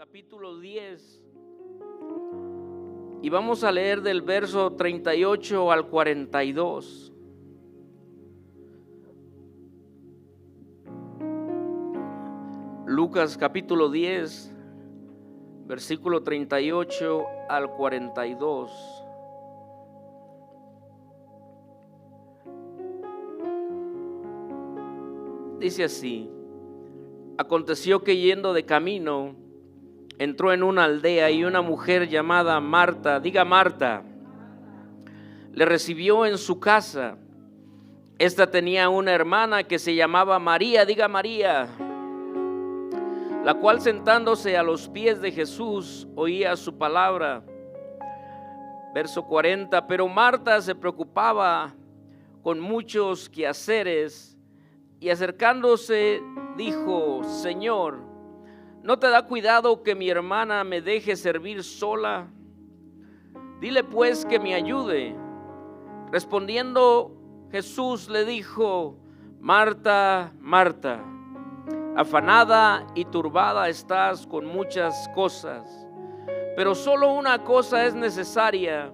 capítulo 10 y vamos a leer del verso 38 al 42. Lucas capítulo 10, versículo 38 al 42. Dice así: aconteció que yendo de camino, entró en una aldea y una mujer llamada Marta, diga Marta, le recibió en su casa. Esta tenía una hermana que se llamaba María, diga María, la cual sentándose a los pies de Jesús oía su palabra. Verso 40, pero Marta se preocupaba con muchos quehaceres y acercándose dijo: Señor, ¿no te da cuidado que mi hermana me deje servir sola? Dile pues que me ayude. Respondiendo Jesús le dijo: Marta, Marta, afanada y turbada estás con muchas cosas, pero solo una cosa es necesaria,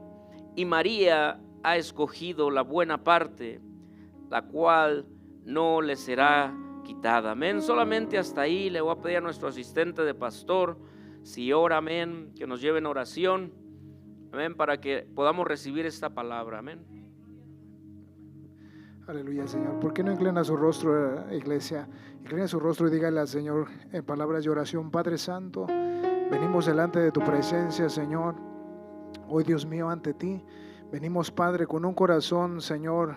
y María ha escogido la buena parte, la cual no le será quitada. Amén. Solamente hasta ahí. Le voy a pedir a nuestro asistente de pastor, si ora, amén, que nos lleve en oración, amén, para que podamos recibir esta palabra. Amén. Aleluya, Señor. ¿Por qué no inclina su rostro, iglesia? Inclina su rostro y dígale al Señor en palabras de oración: Padre Santo, venimos delante de tu presencia, Señor. Hoy, Dios mío, ante ti venimos, Padre, con un corazón, Señor,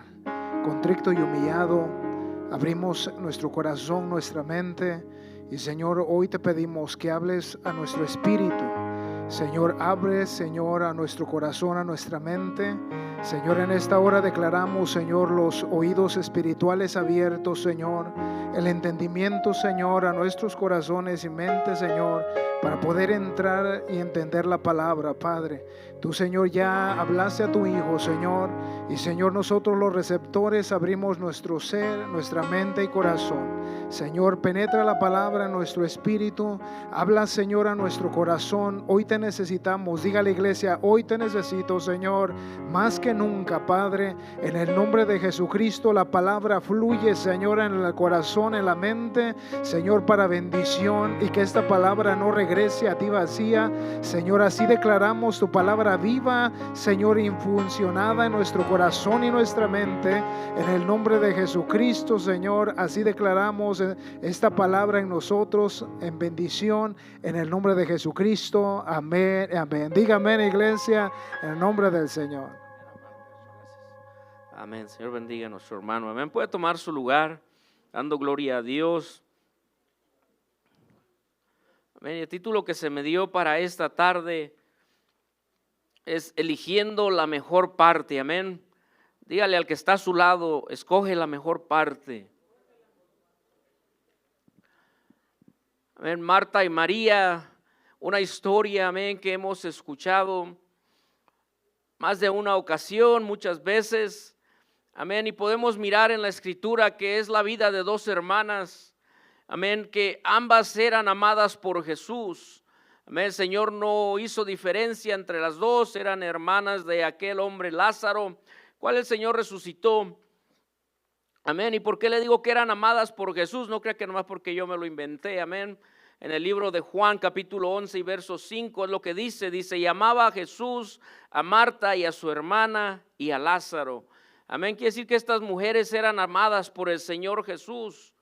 contrito y humillado. Abrimos nuestro corazón, nuestra mente, y Señor, hoy te pedimos que hables a nuestro espíritu. Señor, abre, Señor, a nuestro corazón, a nuestra mente. Señor, en esta hora declaramos, Señor, los oídos espirituales abiertos, Señor, el entendimiento, Señor, a nuestros corazones y mentes, Señor, para poder entrar y entender la palabra, Padre. Tú, Señor, ya hablaste a tu Hijo, Señor, y Señor, nosotros los receptores abrimos nuestro ser, nuestra mente y corazón. Señor, penetra la palabra en nuestro espíritu, habla, Señor, a nuestro corazón. Hoy te necesitamos. Diga a la iglesia: hoy te necesito, Señor, más que nunca, Padre. En el nombre de Jesucristo, la palabra fluye, Señor, en el corazón, en la mente, Señor, para bendición, y que esta palabra no regrese a ti vacía. Señor, así declaramos tu palabra viva, Señor, infuncionada en nuestro corazón y nuestra mente. En el nombre de Jesucristo, Señor, así declaramos esta palabra en nosotros, en bendición, en el nombre de Jesucristo. Amén, amén. Diga amén, iglesia, en el nombre del Señor. Amén. Señor, bendiga a nuestro hermano. Amén. Puede tomar su lugar dando gloria a Dios. Amén. El título que se me dio para esta tarde es eligiendo la mejor parte. Amén. Dígale al que está a su lado: escoge la mejor parte. Amén. Marta y María, una historia, amén, que hemos escuchado más de una ocasión, muchas veces. Amén. Y podemos mirar en la escritura que es la vida de dos hermanas. Amén. Que ambas eran amadas por Jesús. Amén. El Señor no hizo diferencia entre las dos. Eran hermanas de aquel hombre Lázaro, cual el Señor resucitó. Amén. ¿Y por qué le digo que eran amadas por Jesús? No crea que nomás porque yo me lo inventé. Amén. En el libro de Juan capítulo 11 y verso 5 es lo que dice. Dice: y amaba a Jesús, a Marta y a su hermana y a Lázaro. Amén. Quiere decir que estas mujeres eran amadas por el Señor Jesús.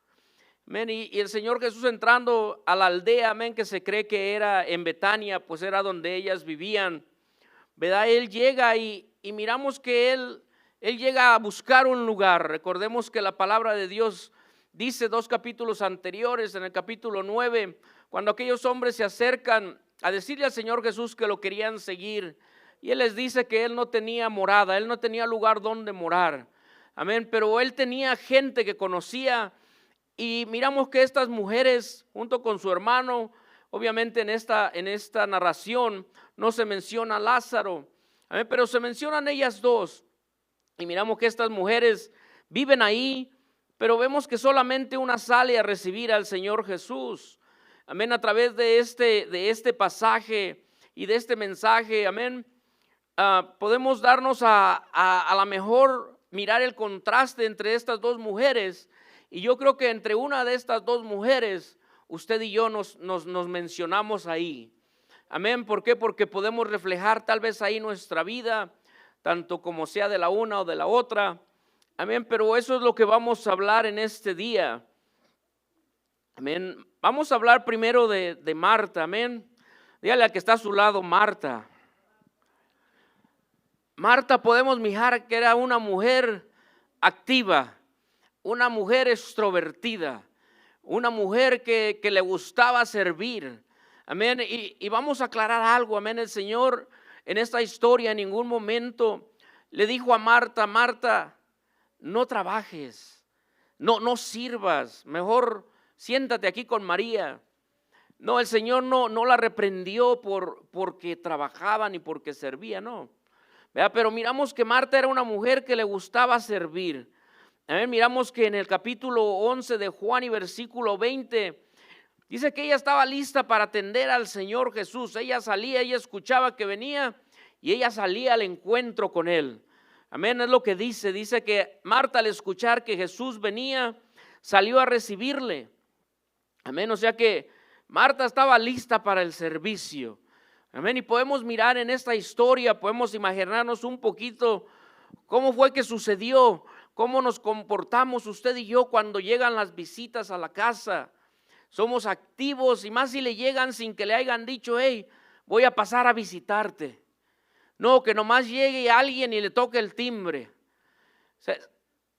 Amén. Y el Señor Jesús, entrando a la aldea, amén, que se cree que era en Betania, pues era donde ellas vivían, ¿verdad? Él llega y miramos que él llega a buscar un lugar. Recordemos que la palabra de Dios dice dos capítulos anteriores, en el capítulo 9, cuando aquellos hombres se acercan a decirle al Señor Jesús que lo querían seguir, y Él les dice que Él no tenía morada, Él no tenía lugar donde morar. Amén. Pero Él tenía gente que conocía, y miramos que estas mujeres, junto con su hermano, obviamente en esta narración no se menciona a Lázaro, amén, pero se mencionan ellas dos. Y miramos que estas mujeres viven ahí, pero vemos que solamente una sale a recibir al Señor Jesús. amén, a través de este pasaje y de este mensaje, amén, podemos darnos a la mejor mirar el contraste entre estas dos mujeres. Y yo creo que entre una de estas dos mujeres, usted y yo nos mencionamos ahí. Amén. ¿Por qué? Porque podemos reflejar tal vez ahí nuestra vida, tanto como sea de la una o de la otra. Amén. Pero eso es lo que vamos a hablar en este día. Amén. Vamos a hablar primero de Marta. Amén. Dígale al que está a su lado, Marta. Marta, podemos mirar que era una mujer activa, una mujer extrovertida, una mujer que le gustaba servir. Amén. Y vamos a aclarar algo. Amén. El Señor en esta historia en ningún momento le dijo a Marta: Marta, no trabajes, no sirvas, mejor siéntate aquí con María. No, el Señor no la reprendió porque trabajaba ni porque servía, no. ¿Verdad? Pero miramos que Marta era una mujer que le gustaba servir. Amén. Miramos que en el capítulo 11 de Juan y versículo 20 dice que ella estaba lista para atender al Señor Jesús. Ella salía, ella escuchaba que venía y ella salía al encuentro con Él. Amén, es lo que dice que Marta al escuchar que Jesús venía, salió a recibirle. Amén, o sea que Marta estaba lista para el servicio. Amén, y podemos mirar en esta historia, podemos imaginarnos un poquito cómo fue que sucedió, cómo nos comportamos usted y yo cuando llegan las visitas a la casa. Somos activos y más si le llegan sin que le hayan dicho: hey, voy a pasar a visitarte. No, que nomás llegue alguien y le toque el timbre. O sea,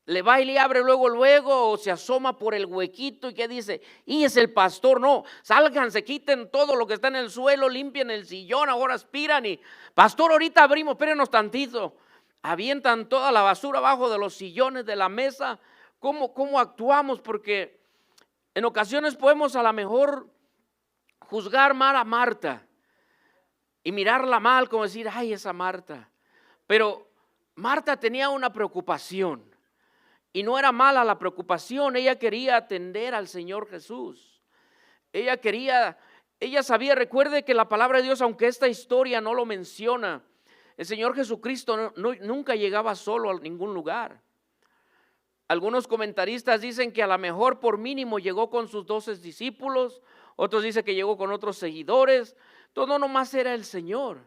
le va y le abre luego, o se asoma por el huequito y que dice: y es el pastor. No, salgan, se quiten todo lo que está en el suelo, limpien el sillón, ahora aspiran y: pastor, ahorita abrimos, espérenos tantito. Avientan toda la basura abajo de los sillones de la mesa. ¿Cómo actuamos? Porque en ocasiones podemos a lo mejor juzgar mal a Marta y mirarla mal, como decir: ay, esa Marta. Pero Marta tenía una preocupación y no era mala la preocupación. Ella quería atender al Señor Jesús. Ella sabía, recuerde que la palabra de Dios, aunque esta historia no lo menciona, el Señor Jesucristo nunca llegaba solo a ningún lugar. Algunos comentaristas dicen que a lo mejor por mínimo llegó con sus 12 discípulos, otros dicen que llegó con otros seguidores. Entonces no nomás era el Señor.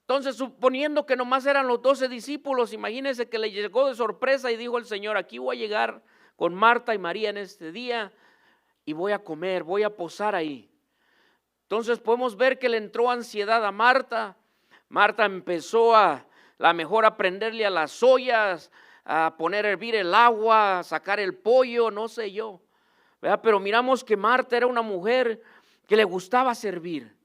Entonces, suponiendo que nomás eran los 12 discípulos, imagínense que le llegó de sorpresa y dijo el Señor: aquí voy a llegar con Marta y María en este día y voy a comer, voy a posar ahí. Entonces podemos ver que le entró ansiedad a Marta. Marta empezó a prenderle a las ollas, a poner a hervir el agua, a sacar el pollo, no sé yo, ¿verdad? Pero miramos que Marta era una mujer que le gustaba servir,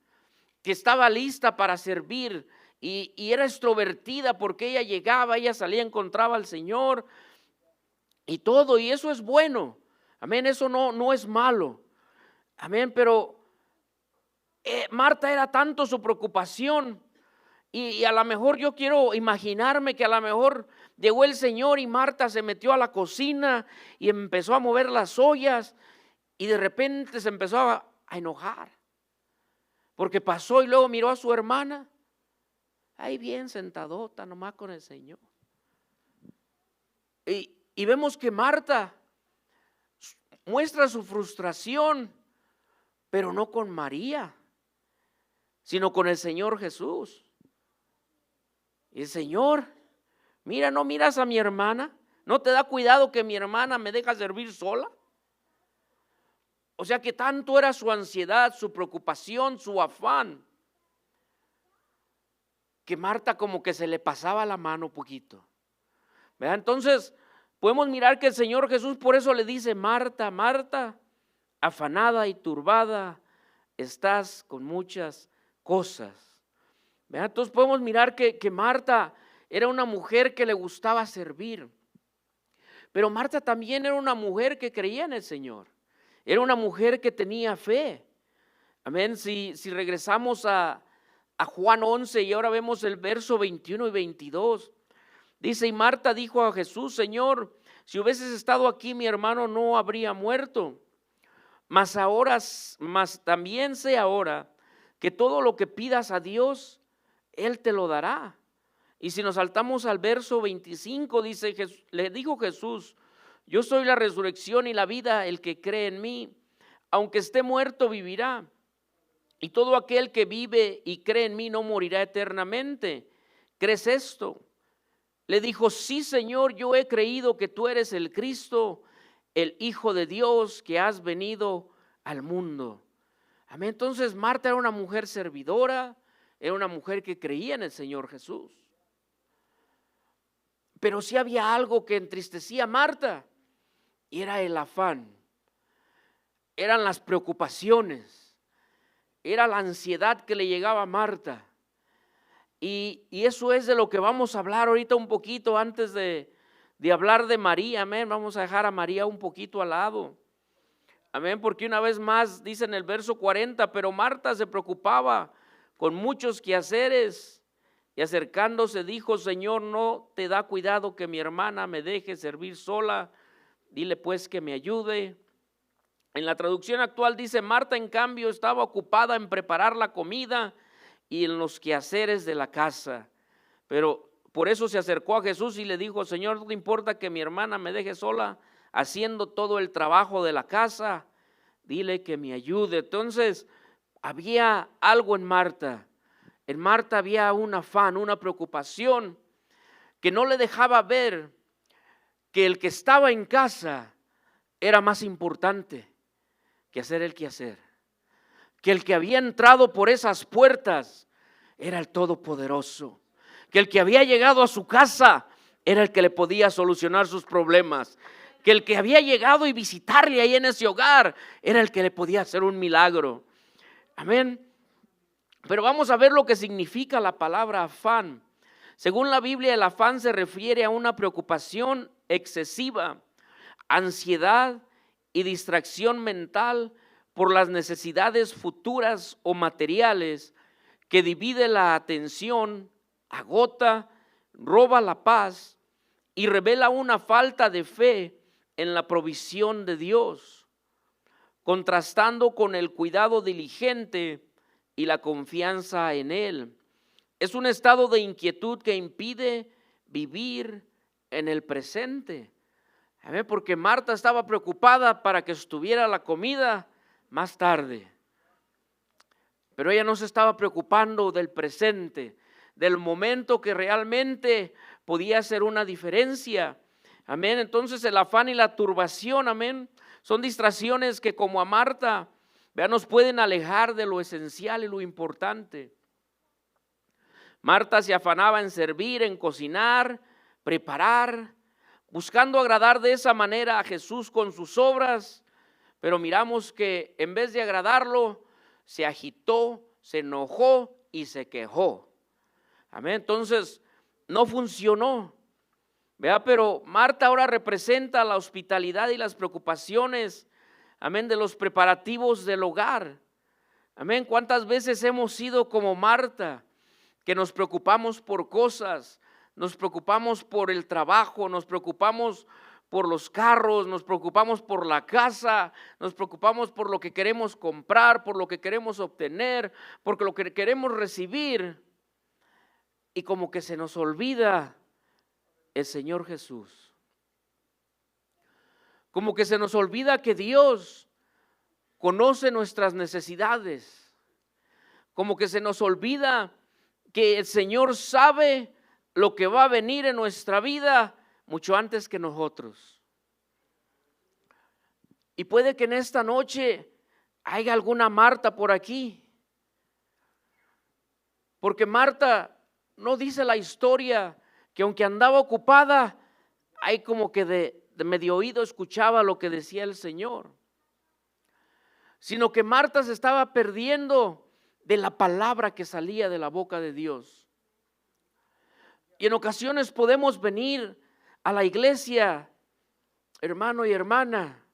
que estaba lista para servir y era extrovertida porque ella llegaba, ella salía, encontraba al Señor y todo, y eso es bueno. Amén, eso no es malo. Amén, pero Marta era tanto su preocupación. Y a lo mejor yo quiero imaginarme que a lo mejor llegó el Señor y Marta se metió a la cocina y empezó a mover las ollas y de repente se empezó a enojar porque pasó y luego miró a su hermana ahí bien sentadota nomás con el Señor. Y vemos que Marta muestra su frustración, pero no con María, sino con el Señor Jesús. Y el Señor: mira, ¿no miras a mi hermana? ¿No te da cuidado que mi hermana me deja servir sola? O sea que tanto era su ansiedad, su preocupación, su afán, que Marta como que se le pasaba la mano poquito. ¿Verdad? Entonces podemos mirar que el Señor Jesús por eso le dice: Marta, Marta, afanada y turbada estás con muchas cosas. ¿Verdad? Entonces podemos mirar que Marta era una mujer que le gustaba servir, pero Marta también era una mujer que creía en el Señor, era una mujer que tenía fe. Amén. Si regresamos a Juan 11 y ahora vemos el verso 21 y 22, dice: y Marta dijo a Jesús: Señor, si hubieses estado aquí, mi hermano no habría muerto. mas también sé ahora que todo lo que pidas a Dios, Él te lo dará. Y si nos saltamos al verso 25, dice, le dijo Jesús, yo soy la resurrección y la vida, el que cree en mí, aunque esté muerto, vivirá. Y todo aquel que vive y cree en mí no morirá eternamente. ¿Crees esto? Le dijo, sí, Señor, yo he creído que tú eres el Cristo, el Hijo de Dios, que has venido al mundo. Amén. Entonces Marta era una mujer servidora, era una mujer que creía en el Señor Jesús. Pero sí había algo que entristecía a Marta, y era el afán, eran las preocupaciones, era la ansiedad que le llegaba a Marta. Y eso es de lo que vamos a hablar ahorita un poquito antes de hablar de María, amén. Vamos a dejar a María un poquito al lado, amén, porque una vez más dice en el verso 40, pero Marta se preocupaba con muchos quehaceres y acercándose dijo, Señor, ¿no te da cuidado que mi hermana me deje servir sola? Dile pues que me ayude. En la traducción actual dice, Marta en cambio estaba ocupada en preparar la comida y en los quehaceres de la casa. Pero por eso se acercó a Jesús y le dijo, Señor, ¿no te importa que mi hermana me deje sola haciendo todo el trabajo de la casa? Dile que me ayude. Entonces había algo en Marta. En Marta había un afán, una preocupación que no le dejaba ver que el que estaba en casa era más importante que hacer el quehacer. Que el que había entrado por esas puertas era el Todopoderoso. Que el que había llegado a su casa era el que le podía solucionar sus problemas. Que el que había llegado y visitarle ahí en ese hogar era el que le podía hacer un milagro. Amén. Pero vamos a ver lo que significa la palabra afán. Según la Biblia, el afán se refiere a una preocupación excesiva, ansiedad y distracción mental por las necesidades futuras o materiales que divide la atención, agota, roba la paz y revela una falta de fe en la provisión de Dios, contrastando con el cuidado diligente y la confianza en Él. Es un estado de inquietud que impide vivir en el presente. Porque Marta estaba preocupada para que estuviera la comida más tarde. Pero ella no se estaba preocupando del presente, del momento que realmente podía hacer una diferencia. Amén. Entonces el afán y la turbación, amén, son distracciones que como a Marta, nos pueden alejar de lo esencial y lo importante. Marta se afanaba en servir, en cocinar, preparar, buscando agradar de esa manera a Jesús con sus obras, pero miramos que en vez de agradarlo, se agitó, se enojó y se quejó. Amén. Entonces, no funcionó. ¿Verdad? Pero Marta ahora representa la hospitalidad y las preocupaciones, amén, de los preparativos del hogar. Amén. ¿Cuántas veces hemos sido como Marta, que nos preocupamos por cosas, nos preocupamos por el trabajo, nos preocupamos por los carros, nos preocupamos por la casa, nos preocupamos por lo que queremos comprar, por lo que queremos obtener, por lo que queremos recibir, y como que se nos olvida el Señor Jesús? Como que se nos olvida que Dios conoce nuestras necesidades. Como que se nos olvida que el Señor sabe lo que va a venir en nuestra vida mucho antes que nosotros. Y puede que en esta noche haya alguna Marta por aquí. Porque Marta no dice la historia que aunque andaba ocupada, hay como que de medio oído escuchaba lo que decía el Señor, sino que Marta se estaba perdiendo de la palabra que salía de la boca de Dios. Y en ocasiones podemos venir a la iglesia, hermano y hermana,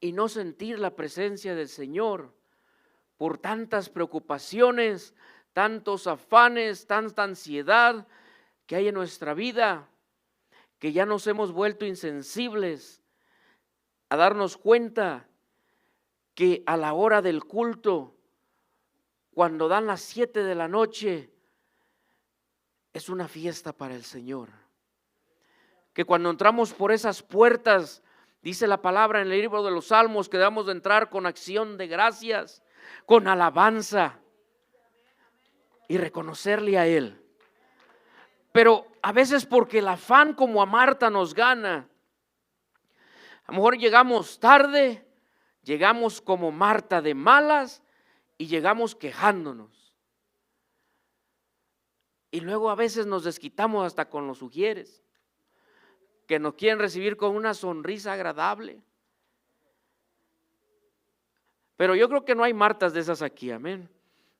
y no sentir la presencia del Señor por tantas preocupaciones, tantos afanes, tanta ansiedad que hay en nuestra vida, que ya nos hemos vuelto insensibles a darnos cuenta que a la hora del culto, cuando dan las 7 de la noche, es una fiesta para el Señor. Que cuando entramos por esas puertas, dice la palabra en el libro de los Salmos, que debemos de entrar con acción de gracias, con alabanza y reconocerle a Él. Pero a veces porque el afán como a Marta nos gana, a lo mejor llegamos tarde, llegamos como Marta de malas y llegamos quejándonos. Y luego a veces nos desquitamos hasta con los ujieres, que nos quieren recibir con una sonrisa agradable. Pero yo creo que no hay Martas de esas aquí, amén.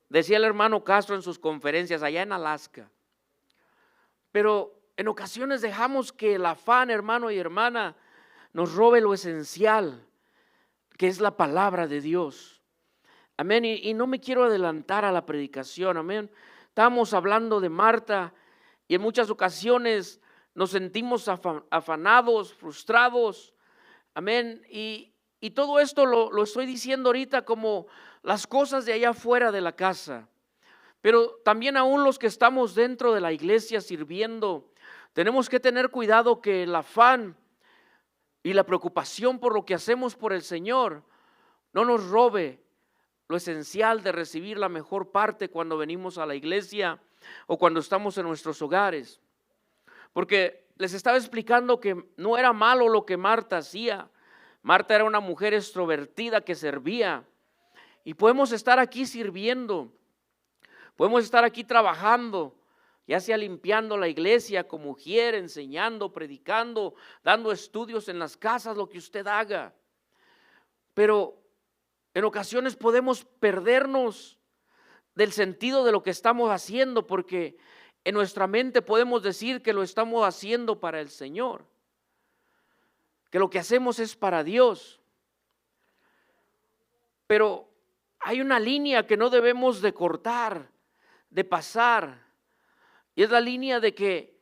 Decía el hermano Castro en sus conferencias allá en Alaska. Pero en ocasiones dejamos que el afán, hermano y hermana, nos robe lo esencial, que es la palabra de Dios. Amén. Y no me quiero adelantar a la predicación, amén. Estamos hablando de Marta y en muchas ocasiones nos sentimos afanados, frustrados, amén. Y todo esto lo estoy diciendo ahorita como las cosas de allá afuera de la casa. Pero también aún los que estamos dentro de la iglesia sirviendo, tenemos que tener cuidado que el afán y la preocupación por lo que hacemos por el Señor no nos robe lo esencial de recibir la mejor parte cuando venimos a la iglesia o cuando estamos en nuestros hogares. Porque les estaba explicando que no era malo lo que Marta hacía. Marta era una mujer extrovertida que servía. Y podemos estar aquí sirviendo. Podemos estar aquí trabajando, ya sea limpiando la iglesia como mujer, enseñando, predicando, dando estudios en las casas, lo que usted haga. Pero en ocasiones podemos perdernos del sentido de lo que estamos haciendo, porque en nuestra mente podemos decir que lo estamos haciendo para el Señor, que lo que hacemos es para Dios. Pero hay una línea que no debemos de cortar, de pasar, y es la línea de que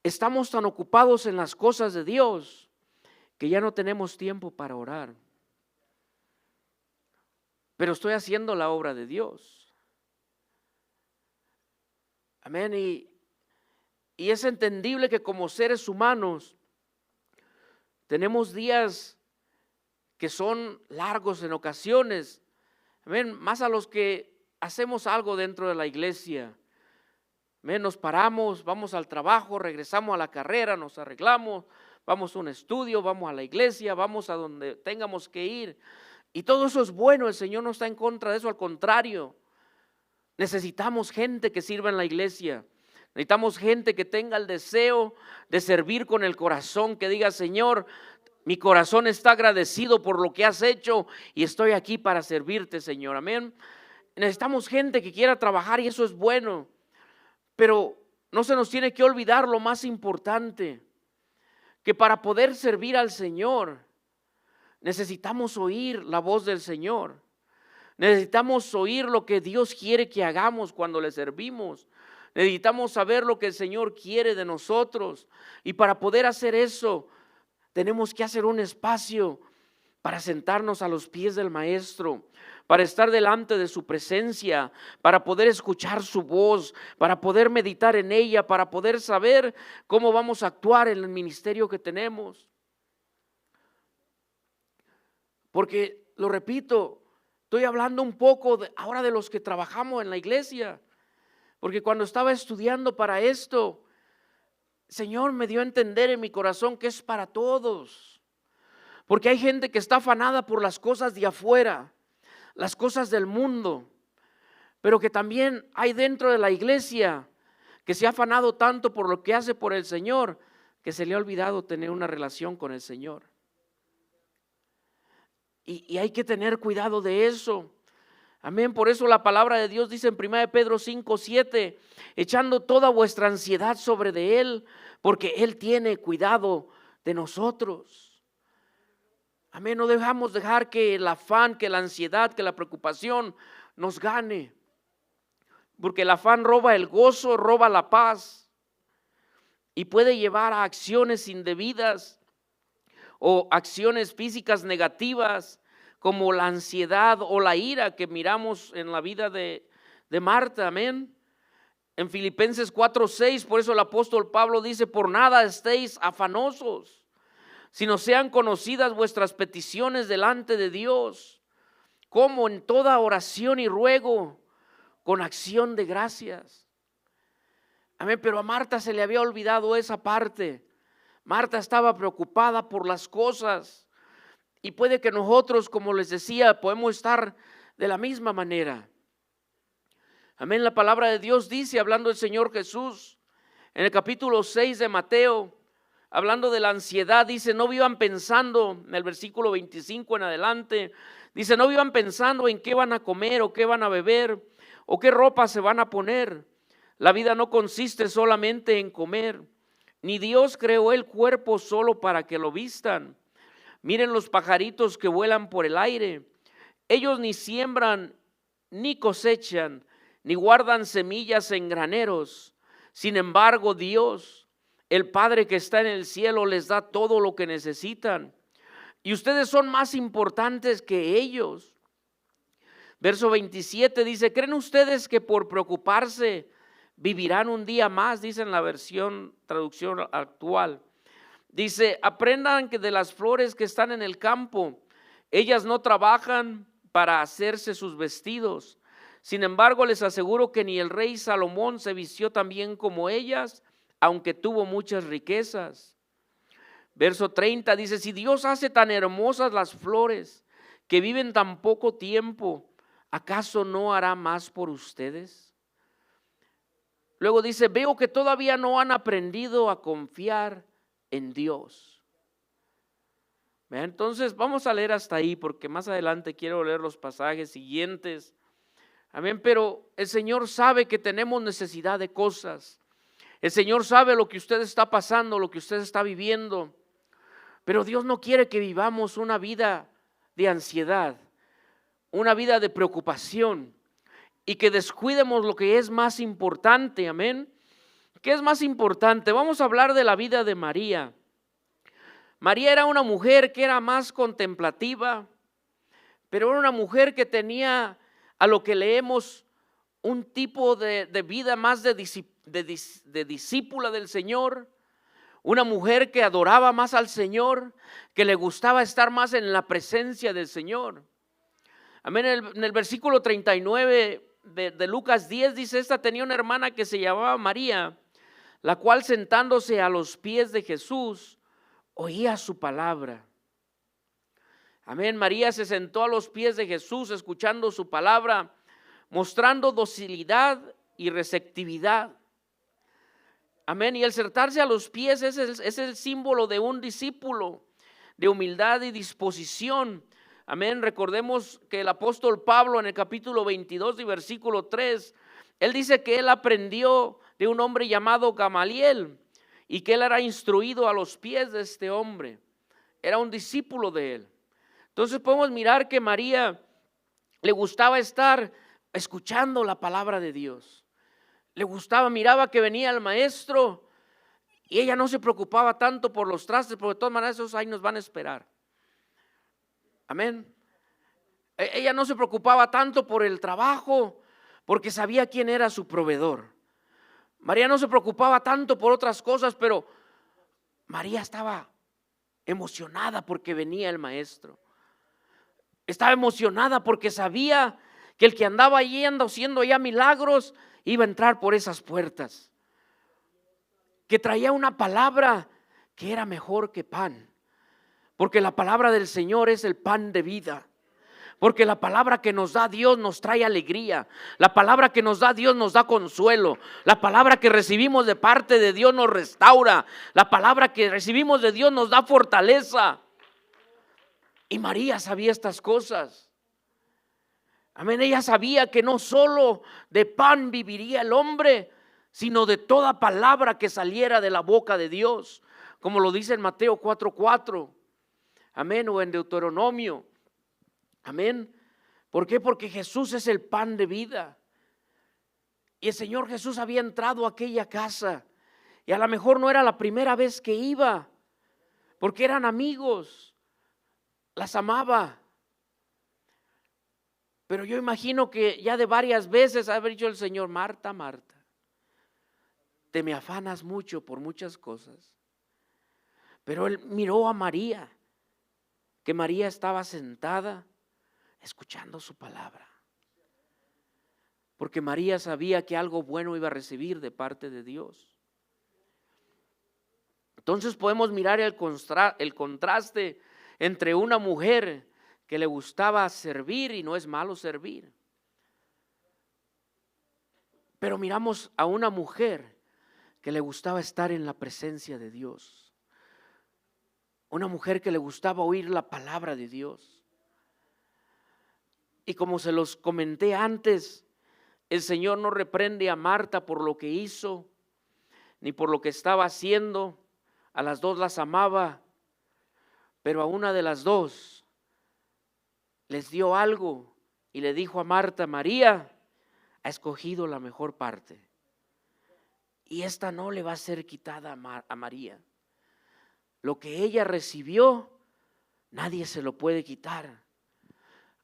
estamos tan ocupados en las cosas de Dios que ya no tenemos tiempo para orar. Pero estoy haciendo la obra de Dios. Amén. Y es entendible que como seres humanos tenemos días que son largos en ocasiones. Amén. Más a los que hacemos algo dentro de la iglesia. Amén. Nos paramos, vamos al trabajo, regresamos a la carrera, nos arreglamos, vamos a un estudio, vamos a la iglesia, vamos a donde tengamos que ir. Y todo eso es bueno, el Señor no está en contra de eso, al contrario. Necesitamos gente que sirva en la iglesia. Necesitamos gente que tenga el deseo de servir con el corazón, que diga: Señor, mi corazón está agradecido por lo que has hecho y estoy aquí para servirte, Señor. Amén. Necesitamos gente que quiera trabajar y eso es bueno. Pero no se nos tiene que olvidar lo más importante, que para poder servir al Señor necesitamos oír la voz del Señor. Necesitamos oír lo que Dios quiere que hagamos cuando le servimos. Necesitamos saber lo que el Señor quiere de nosotros. Y para poder hacer eso, tenemos que hacer un espacio para sentarnos a los pies del Maestro, para estar delante de su presencia, para poder escuchar su voz, para poder meditar en ella, para poder saber cómo vamos a actuar en el ministerio que tenemos. Porque, lo repito, estoy hablando un poco ahora de los que trabajamos en la iglesia, porque cuando estaba estudiando para esto, el Señor me dio a entender en mi corazón que es para todos, porque hay gente que está afanada por las cosas de afuera, las cosas del mundo, pero que también hay dentro de la iglesia que se ha afanado tanto por lo que hace por el Señor, que se le ha olvidado tener una relación con el Señor. Y hay que tener cuidado de eso. Amén. Por eso la palabra de Dios dice en 1 Pedro 5:7, echando toda vuestra ansiedad sobre de Él, porque Él tiene cuidado de nosotros. Amén. No dejamos dejar que el afán, que la ansiedad, que la preocupación nos gane. Porque el afán roba el gozo, roba la paz y puede llevar a acciones indebidas o acciones físicas negativas como la ansiedad o la ira que miramos en la vida de Marta, amén. En Filipenses 4:6, por eso el apóstol Pablo dice: por nada estéis afanosos, sino sean conocidas vuestras peticiones delante de Dios, como en toda oración y ruego, con acción de gracias. Amén, pero a Marta se le había olvidado esa parte. Marta estaba preocupada por las cosas. Y puede que nosotros, como les decía, podemos estar de la misma manera. Amén, la palabra de Dios dice, hablando del Señor Jesús, en el capítulo 6 de Mateo, hablando de la ansiedad, dice: no vivan pensando, en el versículo 25 en adelante, dice: no vivan pensando en qué van a comer o qué van a beber o qué ropa se van a poner. La vida no consiste solamente en comer, ni Dios creó el cuerpo solo para que lo vistan. Miren los pajaritos que vuelan por el aire. Ellos ni siembran, ni cosechan, ni guardan semillas en graneros. Sin embargo, Dios, el Padre que está en el cielo, les da todo lo que necesitan. Y ustedes son más importantes que ellos. Verso 27 dice: ¿creen ustedes que por preocuparse vivirán un día más? Dice en la traducción actual. Dice: aprendan que de las flores que están en el campo, ellas no trabajan para hacerse sus vestidos. Sin embargo, les aseguro que ni el rey Salomón se vistió tan bien como ellas, aunque tuvo muchas riquezas. Verso 30 dice: si Dios hace tan hermosas las flores que viven tan poco tiempo, ¿acaso no hará más por ustedes? Luego dice: veo que todavía no han aprendido a confiar en Dios. Entonces vamos a leer hasta ahí, porque más adelante quiero leer los pasajes siguientes. Amén, pero el Señor sabe que tenemos necesidad de cosas. El Señor sabe lo que usted está pasando, lo que usted está viviendo. Pero Dios no quiere que vivamos una vida de ansiedad, una vida de preocupación, y que descuidemos lo que es más importante. Amén. ¿Qué es más importante? Vamos a hablar de la vida de María. María era una mujer que era más contemplativa, pero era una mujer que tenía, a lo que leemos, un tipo de vida más de discípula del Señor. Una mujer que adoraba más al Señor, que le gustaba estar más en la presencia del Señor. Amén. En el versículo 39 de Lucas 10 dice: esta tenía una hermana que se llamaba María, la cual sentándose a los pies de Jesús, oía su palabra. Amén. María se sentó a los pies de Jesús escuchando su palabra, mostrando docilidad y receptividad. Amén. Y el sentarse a los pies es el símbolo de un discípulo, de humildad y disposición. Amén. Recordemos que el apóstol Pablo en el capítulo 22 y versículo 3, él dice que él aprendió de un hombre llamado Gamaliel y que él era instruido a los pies de este hombre. Era un discípulo de él. Entonces podemos mirar que María le gustaba estar escuchando la palabra de Dios. Le gustaba, miraba que venía el maestro y ella no se preocupaba tanto por los trastes, porque de todas maneras esos ahí nos van a esperar. Amén. Ella no se preocupaba tanto por el trabajo, porque sabía quién era su proveedor. María no se preocupaba tanto por otras cosas, pero María estaba emocionada porque venía el maestro. Estaba emocionada porque sabía que el que andaba allí haciendo ya milagros iba a entrar por esas puertas. Que traía una palabra que era mejor que pan. Porque la palabra del Señor es el pan de vida. Porque la palabra que nos da Dios nos trae alegría. La palabra que nos da Dios nos da consuelo. La palabra que recibimos de parte de Dios nos restaura. La palabra que recibimos de Dios nos da fortaleza. Y María sabía estas cosas. Amén. Ella sabía que no solo de pan viviría el hombre, sino de toda palabra que saliera de la boca de Dios. Como lo dice en Mateo 4:4. Amén. O en Deuteronomio. Amén. ¿Por qué? Porque Jesús es el pan de vida. Y el Señor Jesús había entrado a aquella casa. Y a lo mejor no era la primera vez que iba, porque eran amigos, las amaba. Pero yo imagino que ya de varias veces haber dicho el Señor: Marta, Marta, te me afanas mucho por muchas cosas. Pero él miró a María, que María estaba sentada escuchando su palabra, porque María sabía que algo bueno iba a recibir de parte de Dios. Entonces podemos mirar el contraste entre una mujer que le gustaba servir, y no es malo servir, pero miramos a una mujer que le gustaba estar en la presencia de Dios, una mujer que le gustaba oír la palabra de Dios. Y como se los comenté antes, el Señor no reprende a Marta por lo que hizo, ni por lo que estaba haciendo. A las dos las amaba, pero a una de las dos les dio algo y le dijo a Marta: María ha escogido la mejor parte, y esta no le va a ser quitada a María. Lo que ella recibió, nadie se lo puede quitar.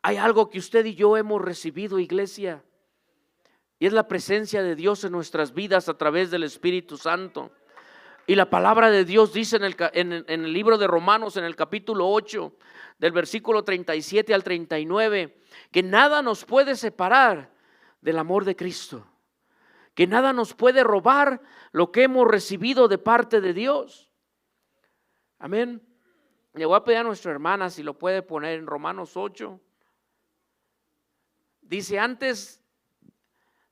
Hay algo que usted y yo hemos recibido, iglesia, y es la presencia de Dios en nuestras vidas a través del Espíritu Santo. Y la palabra de Dios dice en el libro de Romanos, en el capítulo 8, del versículo 37 al 39, que nada nos puede separar del amor de Cristo, que nada nos puede robar lo que hemos recibido de parte de Dios. Amén. Le voy a pedir a nuestra hermana si lo puede poner en Romanos 8. Dice: antes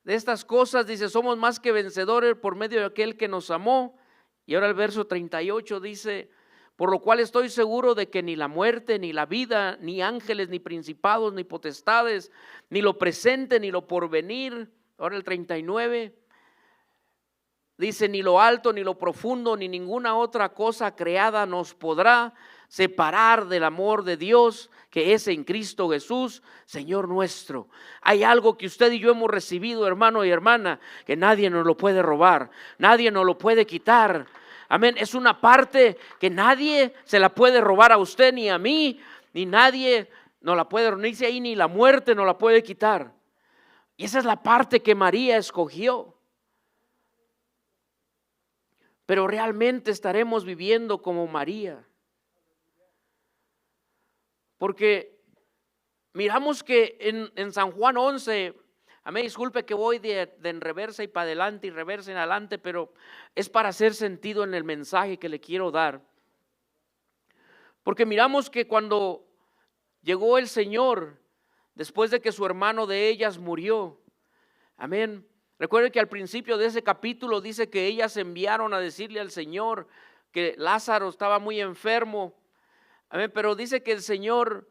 de estas cosas, dice, somos más que vencedores por medio de aquel que nos amó. Y ahora el verso 38 dice: por lo cual estoy seguro de que ni la muerte, ni la vida, ni ángeles, ni principados, ni potestades, ni lo presente, ni lo porvenir. Ahora el 39 dice: ni lo alto, ni lo profundo, ni ninguna otra cosa creada nos podrá separar del amor de Dios que es en Cristo Jesús, Señor nuestro. Hay algo que usted y yo hemos recibido, hermano y hermana, que nadie nos lo puede robar, nadie nos lo puede quitar. Amén. Es una parte que nadie se la puede robar a usted ni a mí, ni nadie nos la puede reunirse ahí, ni la muerte nos la puede quitar. Y esa es la parte que María escogió. Pero realmente estaremos viviendo como María. Porque miramos que en San Juan 11, me disculpe que voy de en reversa y para adelante y reversa en adelante, pero es para hacer sentido en el mensaje que le quiero dar. Porque miramos que cuando llegó el Señor, después de que su hermano de ellas murió, amén. Recuerden que al principio de ese capítulo dice que ellas enviaron a decirle al Señor que Lázaro estaba muy enfermo. Amén, pero dice que el Señor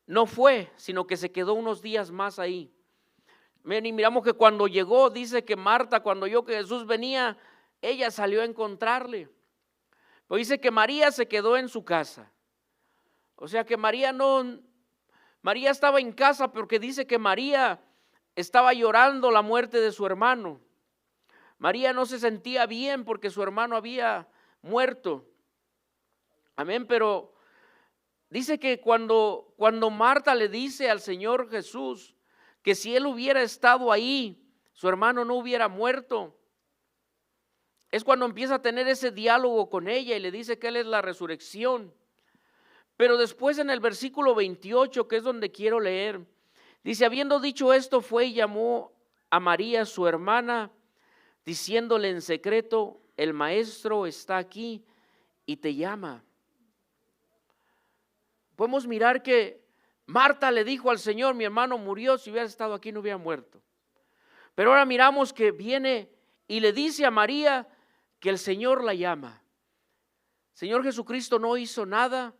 no fue, sino que se quedó unos días más ahí. Amén, y miramos que cuando llegó, dice que Marta, cuando oyó que Jesús venía, ella salió a encontrarle. Pero dice que María se quedó en su casa. O sea que María estaba en casa, porque dice que María estaba llorando la muerte de su hermano. María no se sentía bien porque su hermano había muerto. Amén, pero dice que cuando Marta le dice al Señor Jesús que si él hubiera estado ahí, su hermano no hubiera muerto, es cuando empieza a tener ese diálogo con ella y le dice que él es la resurrección. Pero después en el versículo 28, que es donde quiero leer, dice: habiendo dicho esto, fue y llamó a María su hermana, diciéndole en secreto: el maestro está aquí y te llama. Podemos mirar que Marta le dijo al Señor: mi hermano murió, si hubiera estado aquí no hubiera muerto. Pero ahora miramos que viene y le dice a María que el Señor la llama. Señor Jesucristo no hizo nada,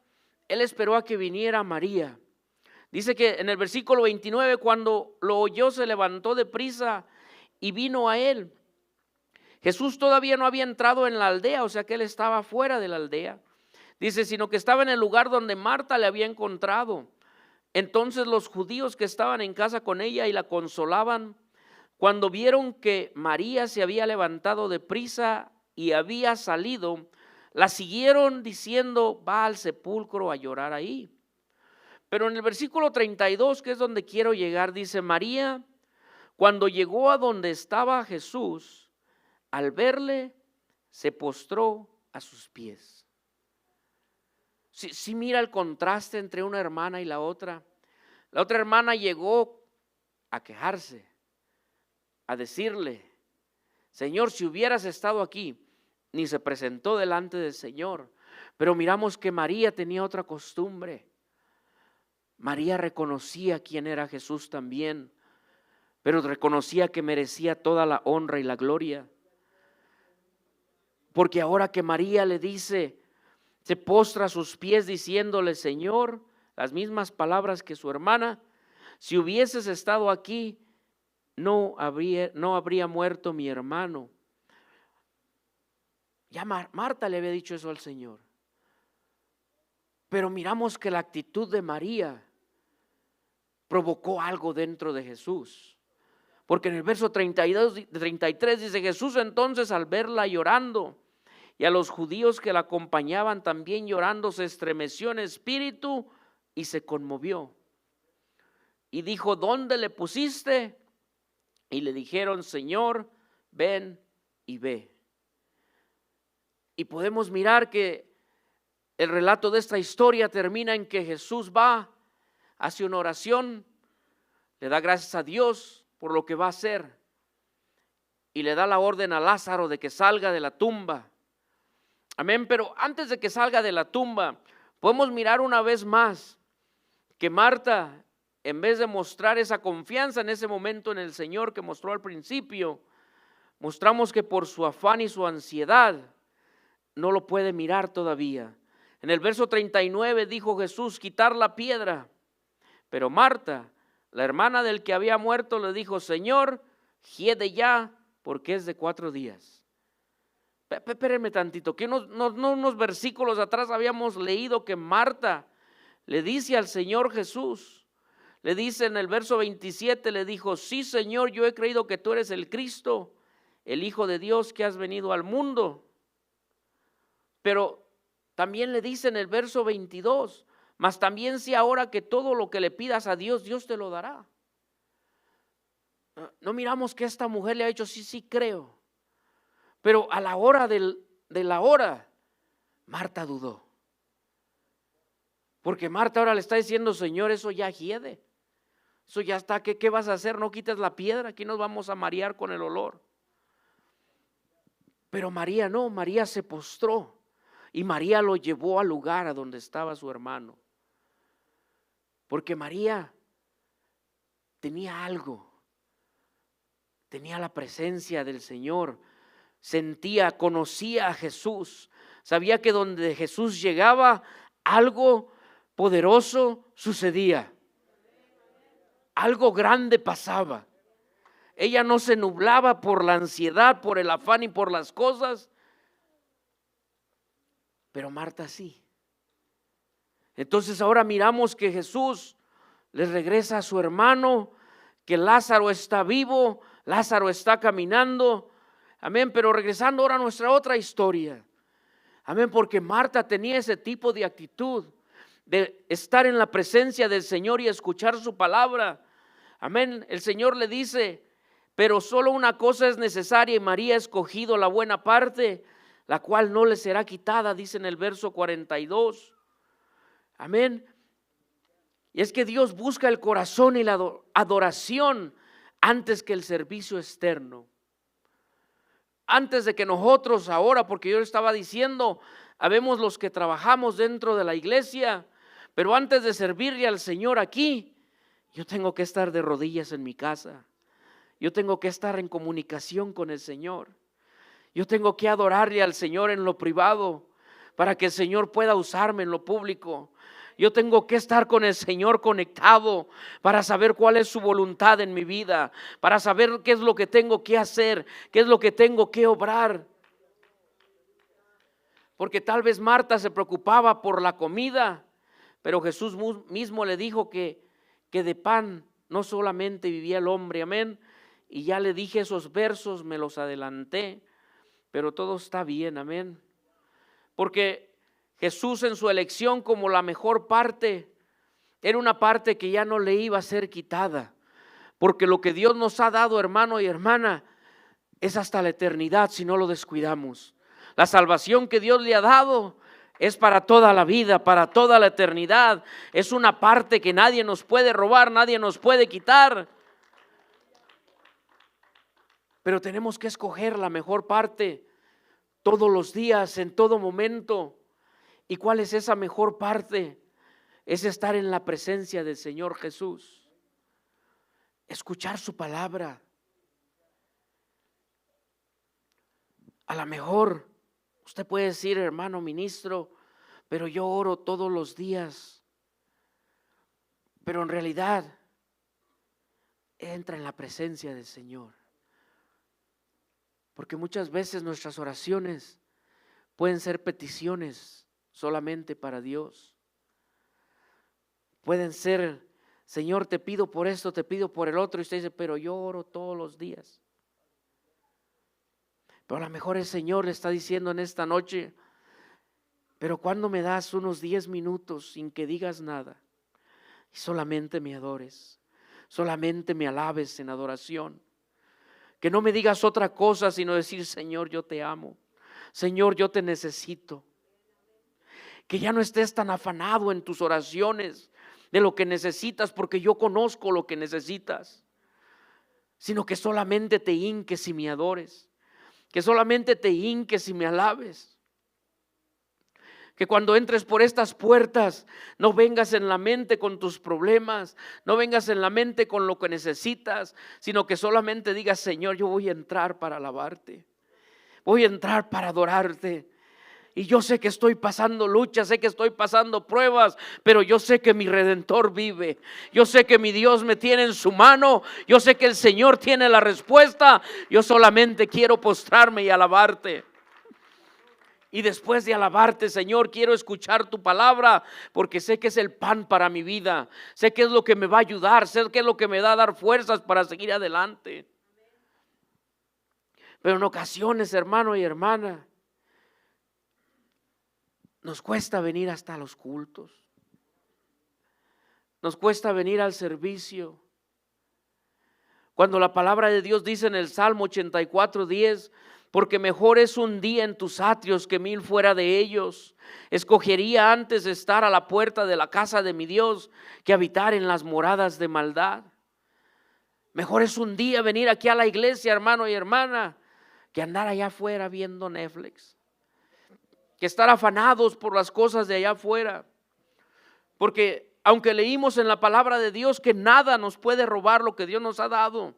Él esperó a que viniera María. Dice que en el versículo 29, cuando lo oyó, se levantó de prisa y vino a él. Jesús todavía no había entrado en la aldea, o sea que él estaba fuera de la aldea. Dice, sino que estaba en el lugar donde Marta le había encontrado. Entonces los judíos que estaban en casa con ella y la consolaban, cuando vieron que María se había levantado de prisa y había salido, la siguieron diciendo, va al sepulcro a llorar ahí. Pero en el versículo 32, que es donde quiero llegar, dice: María, cuando llegó a donde estaba Jesús, al verle, se postró a sus pies. Sí, mira el contraste entre una hermana y la otra. La otra hermana llegó a quejarse, a decirle: Señor, si hubieras estado aquí. Ni se presentó delante del Señor. Pero miramos que María tenía otra costumbre. María reconocía quién era Jesús también, pero reconocía que merecía toda la honra y la gloria. Porque ahora que María le dice, se postra a sus pies diciéndole: Señor, las mismas palabras que su hermana, si hubieses estado aquí, no habría muerto mi hermano. Ya Marta le había dicho eso al Señor. Pero miramos que la actitud de María provocó algo dentro de Jesús. Porque en el verso 33 dice: Jesús entonces, al verla llorando y a los judíos que la acompañaban también llorando, se estremeció en espíritu y se conmovió. Y dijo: ¿dónde le pusiste? Y le dijeron: Señor, ven y ve. Y podemos mirar que el relato de esta historia termina en que Jesús va, hace una oración, le da gracias a Dios por lo que va a hacer y le da la orden a Lázaro de que salga de la tumba. Amén. Pero antes de que salga de la tumba, podemos mirar una vez más que Marta, en vez de mostrar esa confianza en ese momento en el Señor que mostró al principio, mostramos que por su afán y su ansiedad no lo puede mirar todavía. En el verso 39 dijo Jesús: quitar la piedra. Pero Marta, la hermana del que había muerto, le dijo: Señor, hiede ya, porque es de 4 días. Espérenme tantito, que unos versículos atrás habíamos leído que Marta le dice al Señor Jesús, le dice en el verso 27, le dijo: sí, Señor, yo he creído que tú eres el Cristo, el Hijo de Dios que has venido al mundo. Pero también le dice en el verso 22, mas también sé ahora que todo lo que le pidas a Dios, Dios te lo dará. No miramos que esta mujer le ha dicho: sí, creo. Pero a la hora de la hora, Marta dudó. Porque Marta ahora le está diciendo: Señor, eso ya hiede. Eso ya está, ¿qué vas a hacer? No quites la piedra, aquí nos vamos a marear con el olor. Pero María no, María se postró. Y María lo llevó al lugar a donde estaba su hermano. Porque María tenía algo. Tenía la presencia del Señor. Sentía, conocía a Jesús. Sabía que donde Jesús llegaba, algo poderoso sucedía. Algo grande pasaba. Ella no se nublaba por la ansiedad, por el afán y por las cosas. Pero Marta sí. Entonces ahora miramos que Jesús le regresa a su hermano, que Lázaro está vivo, Lázaro está caminando. Amén, pero regresando ahora a nuestra otra historia. Amén, porque Marta tenía ese tipo de actitud de estar en la presencia del Señor y escuchar su palabra. Amén, el Señor le dice: pero solo una cosa es necesaria y María ha escogido la buena parte, la cual no le será quitada, dice en el verso 42. Amén. Y es que Dios busca el corazón y la adoración antes que el servicio externo. Antes de que nosotros ahora, porque yo estaba diciendo, habemos los que trabajamos dentro de la iglesia, pero antes de servirle al Señor aquí, yo tengo que estar de rodillas en mi casa. Yo tengo que estar en comunicación con el Señor. Yo tengo que adorarle al Señor en lo privado para que el Señor pueda usarme en lo público. Yo tengo que estar con el Señor conectado para saber cuál es su voluntad en mi vida, para saber qué es lo que tengo que hacer, qué es lo que tengo que obrar. Porque tal vez Marta se preocupaba por la comida, pero Jesús mismo le dijo que de pan no solamente vivía el hombre, amén. Y ya le dije esos versos, me los adelanté, pero todo está bien, amén. porque Jesús en su elección como la mejor parte, era una parte que ya no le iba a ser quitada, porque lo que Dios nos ha dado, hermano y hermana, es hasta la eternidad si no lo descuidamos. La salvación que Dios le ha dado es para toda la vida, para toda la eternidad. Es una parte que nadie nos puede robar, nadie nos puede quitar. Pero tenemos que escoger la mejor parte todos los días, en todo momento. ¿Y cuál es esa mejor parte? Es estar en la presencia del Señor Jesús, escuchar su palabra. A lo mejor usted puede decir, hermano ministro, pero yo oro todos los días. Pero en realidad entra en la presencia del Señor. Porque muchas veces nuestras oraciones pueden ser peticiones solamente para Dios. Pueden ser, Señor, te pido por esto, te pido por el otro. Y usted dice, pero yo oro todos los días. Pero a lo mejor el Señor le está diciendo en esta noche, pero ¿cuándo me das unos 10 minutos sin que digas nada? Y solamente me adores, solamente me alabes en adoración. Que no me digas otra cosa sino decir, Señor, yo te amo. Señor, yo te necesito. Que ya no estés tan afanado en tus oraciones de lo que necesitas, porque yo conozco lo que necesitas, sino que solamente te hinques y me adores. Que solamente te hinques y me alabes. Que cuando entres por estas puertas no vengas en la mente con tus problemas, no vengas en la mente con lo que necesitas, sino que solamente digas, Señor, yo voy a entrar para alabarte, voy a entrar para adorarte. Y yo sé que estoy pasando luchas, sé que estoy pasando pruebas, pero yo sé que mi Redentor vive. Yo sé que mi Dios me tiene en su mano. Yo sé que el Señor tiene la respuesta. Yo solamente quiero postrarme y alabarte. Y después de alabarte, Señor, quiero escuchar tu palabra, porque sé que es el pan para mi vida. Sé que es lo que me va a ayudar, sé que es lo que me va a dar fuerzas para seguir adelante. Pero en ocasiones, hermano y hermana, nos cuesta venir hasta los cultos. Nos cuesta venir al servicio. Cuando la palabra de Dios dice en el Salmo 84:10, porque mejor es un día en tus atrios que 1000 fuera de ellos. Escogería antes estar a la puerta de la casa de mi Dios que habitar en las moradas de maldad. Mejor es un día venir aquí a la iglesia, hermano y hermana, que andar allá afuera viendo Netflix. Que estar afanados por las cosas de allá afuera. Porque aunque leímos en la palabra de Dios que nada nos puede robar lo que Dios nos ha dado,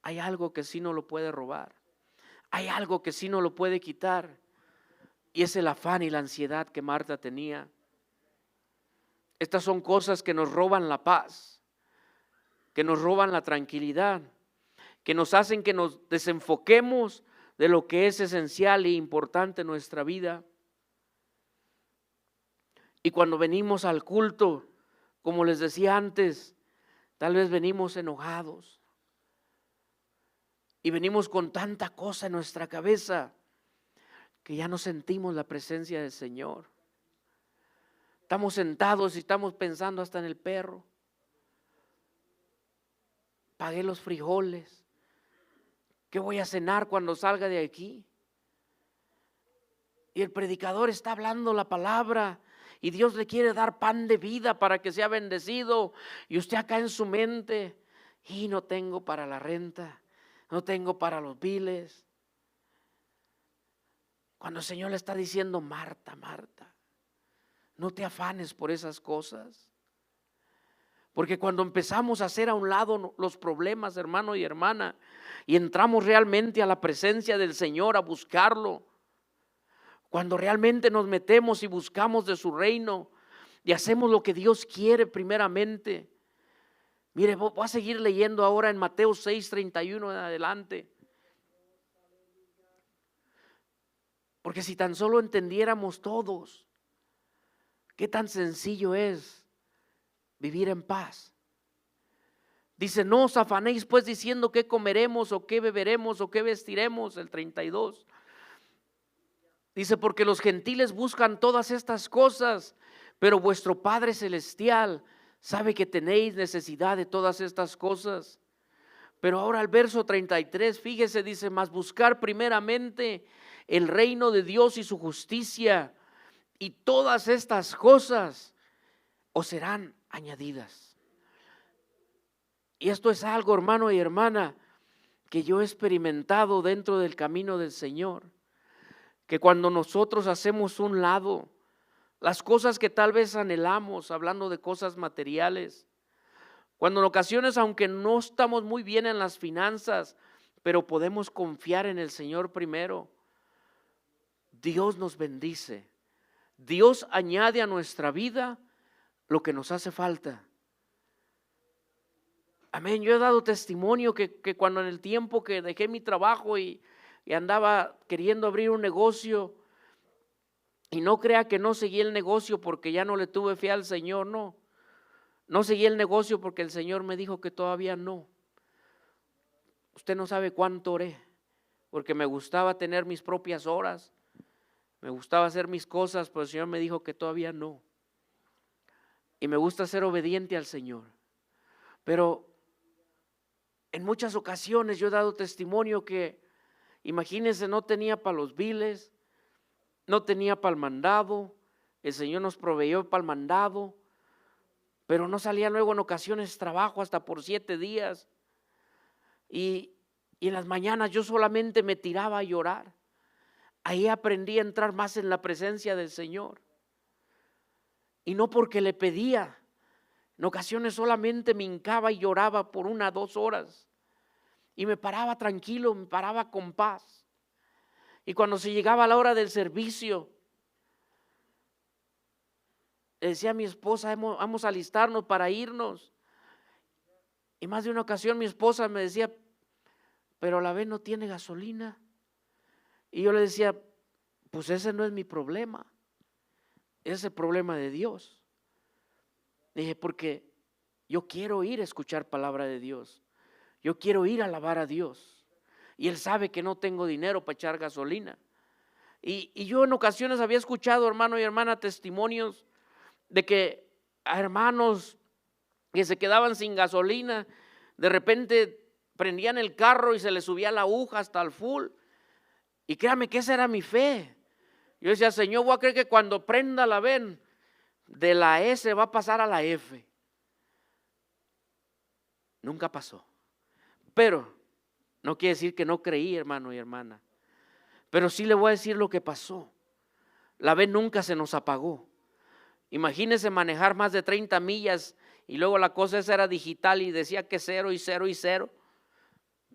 hay algo que sí no lo puede robar. Hay algo que sí no lo puede quitar. Y es el afán y la ansiedad que Marta tenía. Estas son cosas que nos roban la paz, que nos roban la tranquilidad, que nos hacen que nos desenfoquemos de lo que es esencial e importante en nuestra vida. Y cuando venimos al culto, como les decía antes, tal vez venimos enojados y venimos con tanta cosa en nuestra cabeza que ya no sentimos la presencia del Señor. Estamos sentados y estamos pensando hasta en el perro. Pagué los frijoles. ¿Qué voy a cenar cuando salga de aquí? Y el predicador está hablando la palabra y Dios le quiere dar pan de vida para que sea bendecido. Y usted acá en su mente, y no tengo para la renta, no tengo para los biles. Cuando el Señor le está diciendo, Marta, Marta, no te afanes por esas cosas. Porque cuando empezamos a hacer a un lado los problemas, hermano y hermana, y entramos realmente a la presencia del Señor a buscarlo, cuando realmente nos metemos y buscamos de su reino y hacemos lo que Dios quiere primeramente. Mire, voy a seguir leyendo ahora en Mateo 6:31 en adelante. Porque si tan solo entendiéramos todos qué tan sencillo es vivir en paz. Dice, no os afanéis pues diciendo qué comeremos o qué beberemos o qué vestiremos, el 32. Dice, porque los gentiles buscan todas estas cosas, pero vuestro Padre Celestial sabe que tenéis necesidad de todas estas cosas. Pero ahora el verso 33, fíjese, dice, mas buscar primeramente el reino de Dios y su justicia, y todas estas cosas os serán añadidas. Y esto es algo, hermano y hermana, que yo he experimentado dentro del camino del Señor, que cuando nosotros hacemos un lado las cosas que tal vez anhelamos, hablando de cosas materiales, cuando en ocasiones, aunque no estamos muy bien en las finanzas, pero podemos confiar en el Señor primero, Dios nos bendice. Dios añade a nuestra vida lo que nos hace falta. Amén. Yo he dado testimonio que cuando en el tiempo que dejé mi trabajo y andaba queriendo abrir un negocio, y no crea que no seguí el negocio porque ya no le tuve fe al Señor, no seguí el negocio porque el Señor me dijo que todavía no. Usted no sabe cuánto oré, porque me gustaba tener mis propias horas, me gustaba hacer mis cosas, pero el Señor me dijo que todavía no. Y me gusta ser obediente al Señor. Pero en muchas ocasiones yo he dado testimonio que, imagínense, no tenía para los biles, no tenía para el mandado, el Señor nos proveyó para el mandado, pero no salía luego en ocasiones trabajo hasta por 7 días. Y en las mañanas yo solamente me tiraba a llorar. Ahí aprendí a entrar más en la presencia del Señor. Y no porque le pedía, en ocasiones solamente me hincaba y lloraba por 1 o 2 horas. Y me paraba tranquilo, me paraba con paz. Y cuando se llegaba la hora del servicio, le decía a mi esposa, vamos a alistarnos para irnos. Y más de una ocasión mi esposa me decía, pero la vez no tiene gasolina. Y yo le decía, pues ese no es mi problema, ese es el problema de Dios. Dije, porque yo quiero ir a escuchar palabra de Dios, yo quiero ir a alabar a Dios. Y Él sabe que no tengo dinero para echar gasolina. Y yo en ocasiones había escuchado, hermano y hermana, testimonios de que a hermanos que se quedaban sin gasolina, de repente prendían el carro y se les subía la aguja hasta el full. Y créame que esa era mi fe. Yo decía, Señor, voy a creer que cuando prenda la ven, de la S va a pasar a la F. Nunca pasó. Pero no quiere decir que no creí, hermano y hermana. Pero sí le voy a decir lo que pasó. La vez nunca se nos apagó. Imagínese manejar más de 30 millas y luego la cosa esa era digital y decía que 0 y 0 y 0.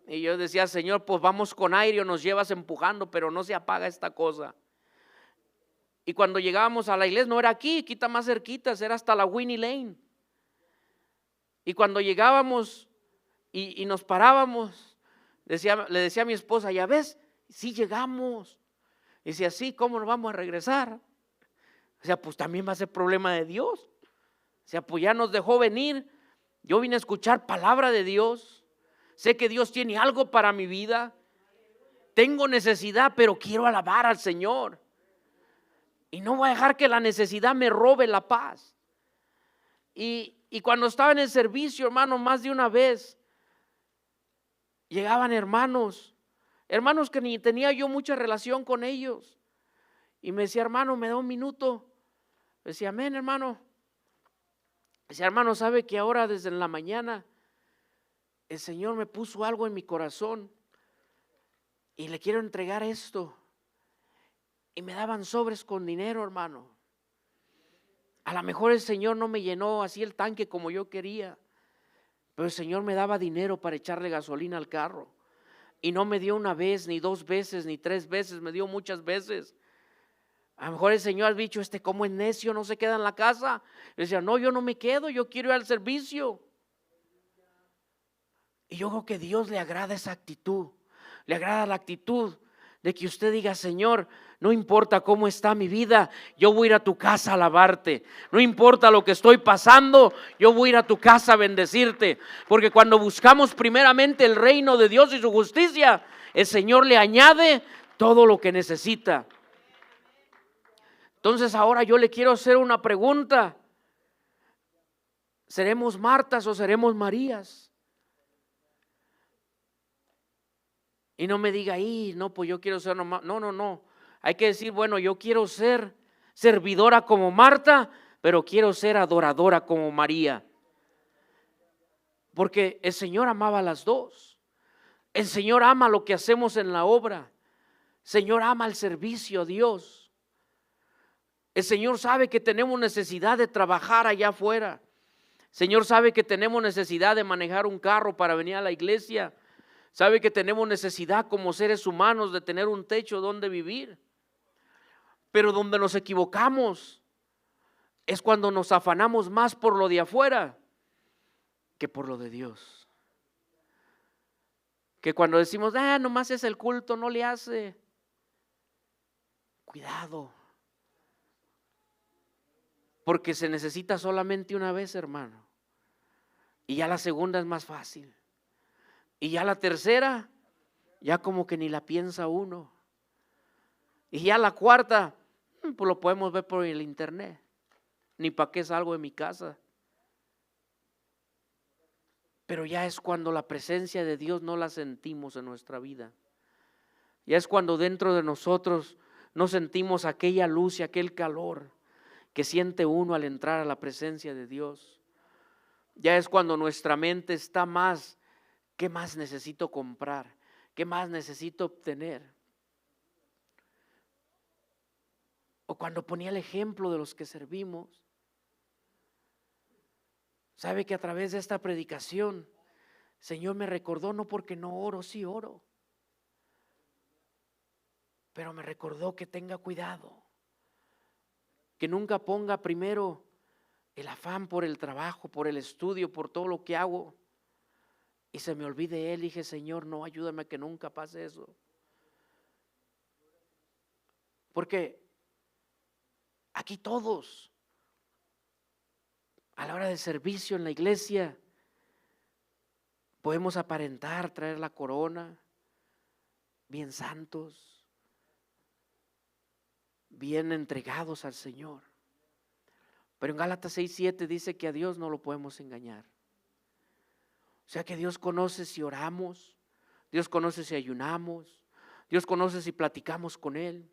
Y yo decía, Señor, pues vamos con aire o nos llevas empujando, pero no se apaga esta cosa. Y cuando llegábamos a la iglesia, no era aquí, quita más cerquitas, era hasta la Winnie Lane. Y cuando llegábamos y nos parábamos, le decía a mi esposa, ya ves, sí llegamos. Y decía, sí, ¿cómo nos vamos a regresar? O sea, pues también va a ser problema de Dios. O sea, pues ya nos dejó venir. Yo vine a escuchar palabra de Dios. Sé que Dios tiene algo para mi vida. Tengo necesidad, pero quiero alabar al Señor. Y no voy a dejar que la necesidad me robe la paz. Y cuando estaba en el servicio, hermano, más de una vez, llegaban hermanos que ni tenía yo mucha relación con ellos. Y me decía, hermano, ¿me da un minuto? Me decía, amén, hermano. Me decía, hermano, ¿sabe que ahora desde la mañana el Señor me puso algo en mi corazón y le quiero entregar esto? Y me daban sobres con dinero, hermano. A lo mejor el Señor no me llenó así el tanque como yo quería, pero el Señor me daba dinero para echarle gasolina al carro. Y no me dio 1 vez, ni 2 veces, ni 3 veces, me dio muchas veces. A lo mejor el Señor ha dicho, como es necio, no se queda en la casa. Yo decía, no, yo no me quedo, yo quiero ir al servicio. Y yo creo que a Dios le agrada esa actitud, le agrada la actitud de que usted diga, Señor, no importa cómo está mi vida, yo voy a ir a tu casa a alabarte. No importa lo que estoy pasando, yo voy a ir a tu casa a bendecirte. Porque cuando buscamos primeramente el reino de Dios y su justicia, el Señor le añade todo lo que necesita. Entonces ahora yo le quiero hacer una pregunta. ¿Seremos Martas o seremos Marías? Y no me diga, no, pues yo quiero ser nomás. No, no, no. Hay que decir, bueno, yo quiero ser servidora como Marta, pero quiero ser adoradora como María. Porque el Señor amaba a las dos. El Señor ama lo que hacemos en la obra. El Señor ama el servicio a Dios. El Señor sabe que tenemos necesidad de trabajar allá afuera. El Señor sabe que tenemos necesidad de manejar un carro para venir a la iglesia. Sabe que tenemos necesidad como seres humanos de tener un techo donde vivir. Pero donde nos equivocamos es cuando nos afanamos más por lo de afuera que por lo de Dios. Que cuando decimos, nomás es el culto, no le hace. Cuidado. Porque se necesita solamente una vez, hermano. Y ya la segunda es más fácil. Y ya la tercera, ya como que ni la piensa uno. Y ya la cuarta, pues lo podemos ver por el internet. Ni para qué salgo de mi casa. Pero ya es cuando la presencia de Dios no la sentimos en nuestra vida. Ya es cuando dentro de nosotros no sentimos aquella luz y aquel calor que siente uno al entrar a la presencia de Dios. Ya es cuando nuestra mente está más, ¿qué más necesito comprar? ¿Qué más necesito obtener? O cuando ponía el ejemplo de los que servimos. Sabe que a través de esta predicación, Señor me recordó, no porque no oro, sí oro, pero me recordó que tenga cuidado, que nunca ponga primero el afán por el trabajo, por el estudio, por todo lo que hago, y se me olvide Él. Y dije, Señor, no, ayúdame a que nunca pase eso. Porque aquí todos, a la hora de servicio en la iglesia, podemos aparentar, traer la corona, bien santos, bien entregados al Señor. Pero en Gálatas 6:7 dice que a Dios no lo podemos engañar. O sea que Dios conoce si oramos, Dios conoce si ayunamos, Dios conoce si platicamos con Él,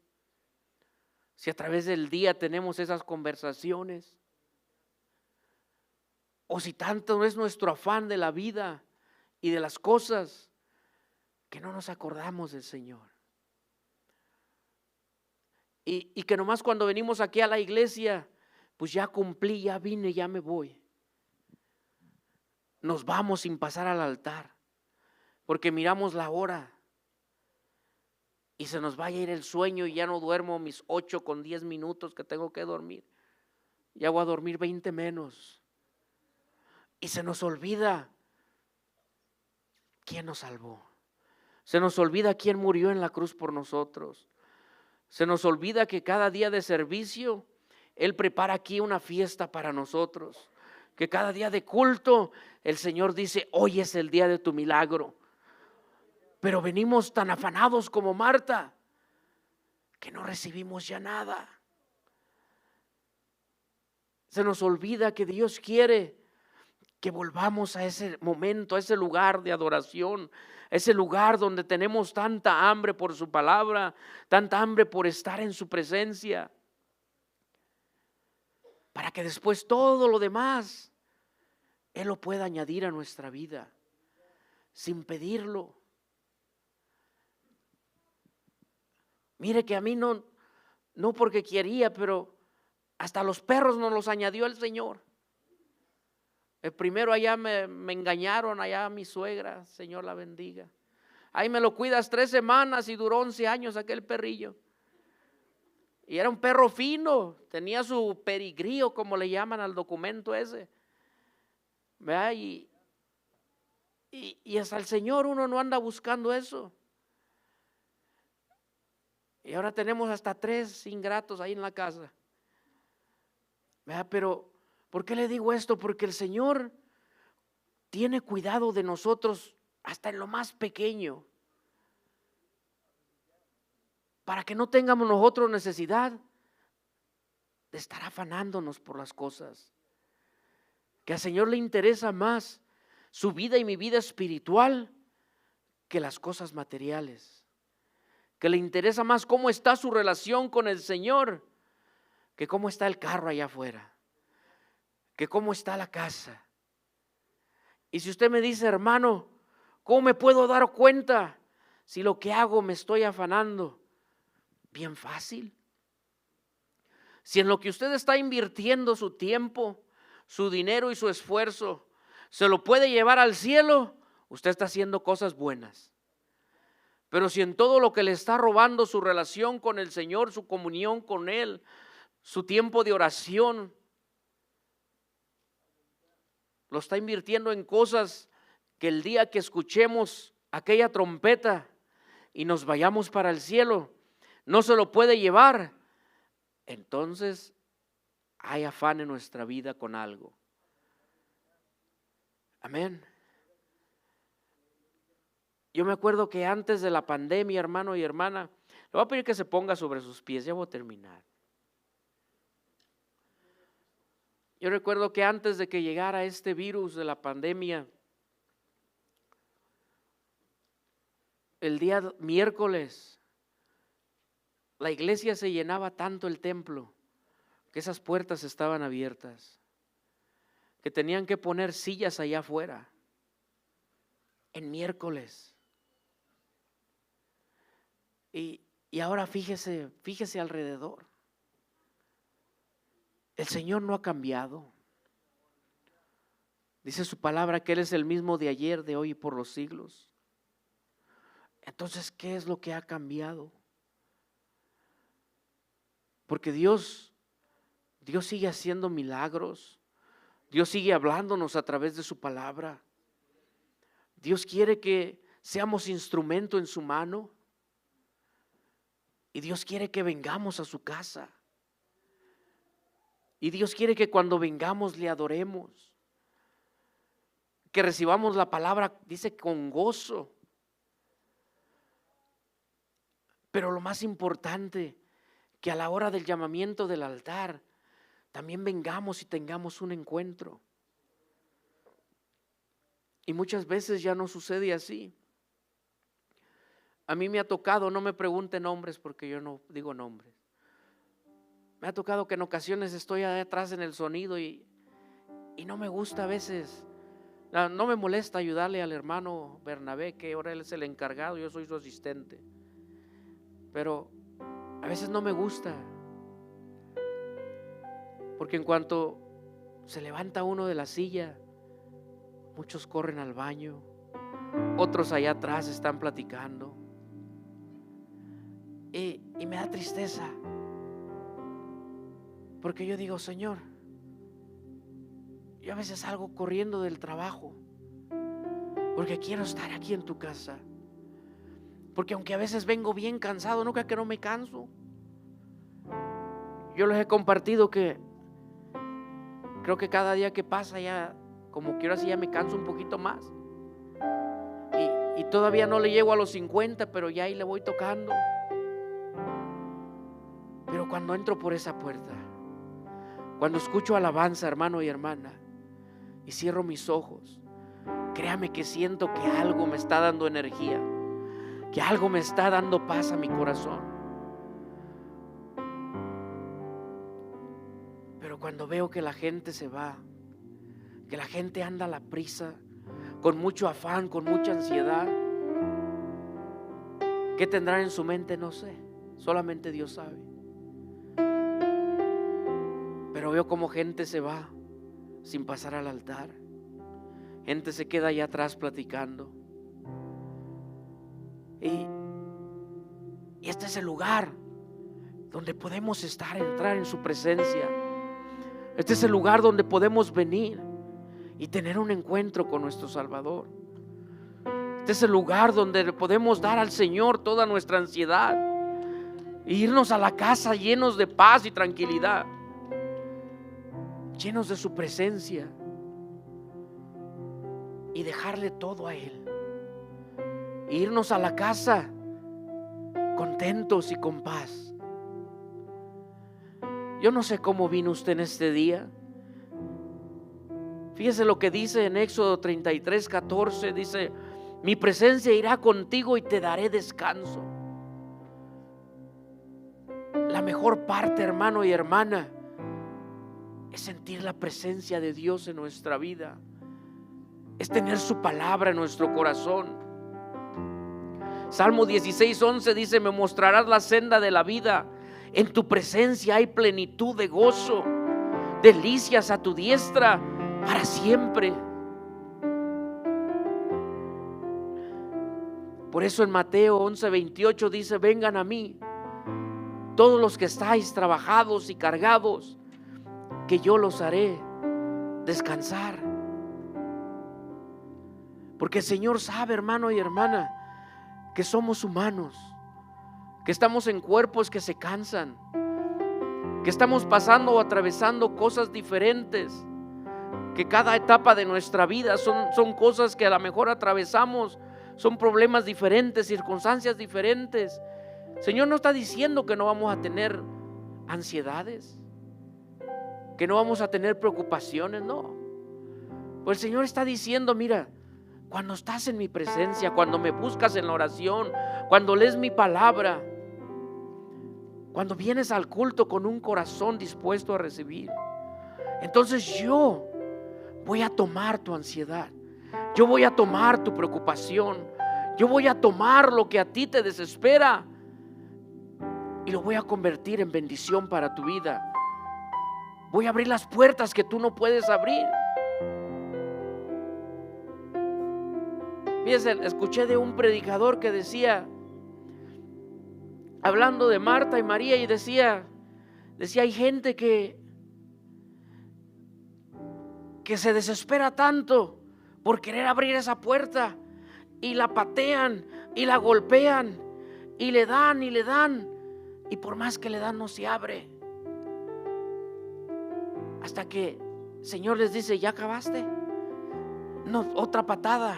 si a través del día tenemos esas conversaciones, o si tanto es nuestro afán de la vida y de las cosas que no nos acordamos del Señor. Y que nomás cuando venimos aquí a la iglesia, pues ya cumplí, ya vine, ya me voy. Nos vamos sin pasar al altar, porque miramos la hora y se nos vaya a ir el sueño y ya no duermo mis 8 con 10 minutos que tengo que dormir. Ya voy a dormir 20 menos. Y se nos olvida quién nos salvó. Se nos olvida quién murió en la cruz por nosotros. Se nos olvida que cada día de servicio Él prepara aquí una fiesta para nosotros. Que cada día de culto el Señor dice, hoy es el día de tu milagro. Pero venimos tan afanados como Marta que no recibimos ya nada. Se nos olvida que Dios quiere que volvamos a ese momento, a ese lugar de adoración, a ese lugar donde tenemos tanta hambre por su palabra, tanta hambre por estar en su presencia, para que después todo lo demás Él lo pueda añadir a nuestra vida sin pedirlo. Mire que a mí no porque quería, pero hasta los perros nos los añadió el Señor. El primero allá me engañaron, allá mi suegra, Señor la bendiga. Ahí me lo cuidas 3 semanas y duró 11 años aquel perrillo. Y era un perro fino, tenía su perigrío, como le llaman al documento ese. ¿Verdad? Y hasta el Señor uno no anda buscando eso. Y ahora tenemos hasta 3 ingratos ahí en la casa. ¿Verdad? Pero, ¿por qué le digo esto? Porque el Señor tiene cuidado de nosotros hasta en lo más pequeño, para que no tengamos nosotros necesidad de estar afanándonos por las cosas. Que al Señor le interesa más su vida y mi vida espiritual que las cosas materiales. Que le interesa más cómo está su relación con el Señor que cómo está el carro allá afuera, que cómo está la casa. Y si usted me dice, hermano, ¿cómo me puedo dar cuenta si lo que hago me estoy afanando? Bien fácil. Si en lo que usted está invirtiendo su tiempo, su dinero y su esfuerzo se lo puede llevar al cielo, usted está haciendo cosas buenas. Pero si en todo lo que le está robando su relación con el Señor, su comunión con Él, su tiempo de oración, lo está invirtiendo en cosas que el día que escuchemos aquella trompeta y nos vayamos para el cielo, no se lo puede llevar, entonces hay afán en nuestra vida con algo. Amén. Yo me acuerdo que antes de la pandemia, hermano y hermana, le voy a pedir que se ponga sobre sus pies, ya voy a terminar. Yo recuerdo que antes de que llegara este virus de la pandemia, el día miércoles, la iglesia se llenaba tanto, el templo, que esas puertas estaban abiertas, que tenían que poner sillas allá afuera, en miércoles. Y ahora fíjese alrededor. El Señor no ha cambiado. Dice su palabra que Él es el mismo de ayer, de hoy y por los siglos. Entonces, ¿qué es lo que ha cambiado? Porque Dios sigue haciendo milagros. Dios sigue hablándonos a través de su palabra. Dios quiere que seamos instrumento en su mano. Y Dios quiere que vengamos a su casa. Y Dios quiere que cuando vengamos le adoremos. Que recibamos la palabra, dice, con gozo. Pero lo más importante, que a la hora del llamamiento del altar, también vengamos y tengamos un encuentro. Y muchas veces ya no sucede así. A mí me ha tocado, no me pregunten nombres porque yo no digo nombres. Me ha tocado que en ocasiones estoy allá atrás en el sonido y no me gusta a veces. No me molesta ayudarle al hermano Bernabé, que ahora él es el encargado, yo soy su asistente. Pero a veces no me gusta. Porque en cuanto se levanta uno de la silla, muchos corren al baño, otros allá atrás están platicando. Y me da tristeza. Porque yo digo, Señor, yo a veces salgo corriendo del trabajo porque quiero estar aquí en tu casa. Porque aunque a veces vengo bien cansado, nunca que no me canso. Yo les he compartido que creo que cada día que pasa ya, como quiero así, ya me canso un poquito más. Y todavía no le llego a los 50, pero ya ahí le voy tocando. Pero cuando entro por esa puerta, cuando escucho alabanza, hermano y hermana, y cierro mis ojos, créame que siento que algo me está dando energía, que algo me está dando paz a mi corazón. Pero cuando veo que la gente se va, que la gente anda a la prisa, con mucho afán, con mucha ansiedad, ¿qué tendrán en su mente? No sé, solamente Dios sabe. Pero veo como gente se va sin pasar al altar. Gente se queda allá atrás platicando. Y este es el lugar donde podemos entrar en su presencia. Este es el lugar donde podemos venir y tener un encuentro con nuestro Salvador. Este es el lugar donde podemos dar al Señor toda nuestra ansiedad e irnos a la casa llenos de paz y tranquilidad, llenos de su presencia, y dejarle todo a Él, e irnos a la casa contentos y con paz. Yo no sé cómo vino usted en este día. Fíjese lo que dice en Éxodo 33:14. Dice: mi presencia irá contigo y te daré descanso. La mejor parte, hermano y hermana, es sentir la presencia de Dios en nuestra vida. Es tener su palabra en nuestro corazón. Salmo 16:11 dice: me mostrarás la senda de la vida. En tu presencia hay plenitud de gozo, delicias a tu diestra para siempre. Por eso en Mateo 11:28 dice: vengan a mí todos los que estáis trabajados y cargados, que yo los haré descansar. Porque el Señor sabe, hermano y hermana, que somos humanos, que estamos en cuerpos que se cansan, que estamos pasando o atravesando cosas diferentes, que cada etapa de nuestra vida son cosas que a lo mejor atravesamos, son problemas diferentes, circunstancias diferentes. El Señor no está diciendo que no vamos a tener ansiedades, que no vamos a tener preocupaciones, no. Pues el Señor está diciendo: mira, cuando estás en mi presencia, cuando me buscas en la oración, cuando lees mi palabra, cuando vienes al culto con un corazón dispuesto a recibir, entonces yo voy a tomar tu ansiedad, yo voy a tomar tu preocupación, yo voy a tomar lo que a ti te desespera y lo voy a convertir en bendición para tu vida. Voy a abrir las puertas que tú no puedes abrir. Fíjense, escuché de un predicador que decía, hablando de Marta y María, y decía hay gente que se desespera tanto por querer abrir esa puerta y la patean y la golpean y le dan y por más que le dan no se abre, hasta que el Señor les dice: ¿ya acabaste? No, otra patada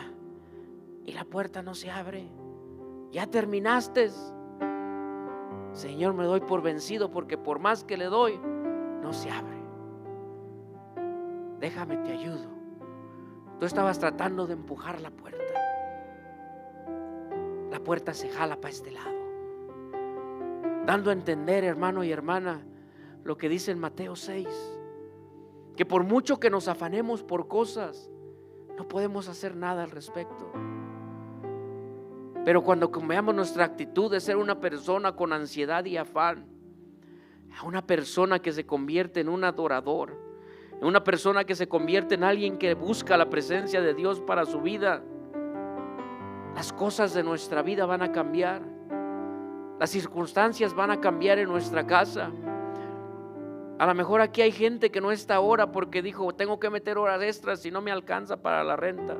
y la puerta no se abre. ¿Ya terminaste? Señor, me doy por vencido, porque por más que le doy no se abre. Déjame, te ayudo. Tú estabas tratando de empujar la puerta se jala para este lado, dando a entender, hermano y hermana, lo que dice en Mateo 6, que por mucho que nos afanemos por cosas, no podemos hacer nada al respecto. Pero cuando cambiamos nuestra actitud de ser una persona con ansiedad y afán a una persona que se convierte en un adorador, en una persona que se convierte en alguien que busca la presencia de Dios para su vida, las cosas de nuestra vida van a cambiar, las circunstancias van a cambiar en nuestra casa. A lo mejor aquí hay gente que no está ahora porque dijo: tengo que meter horas extras si no me alcanza para la renta.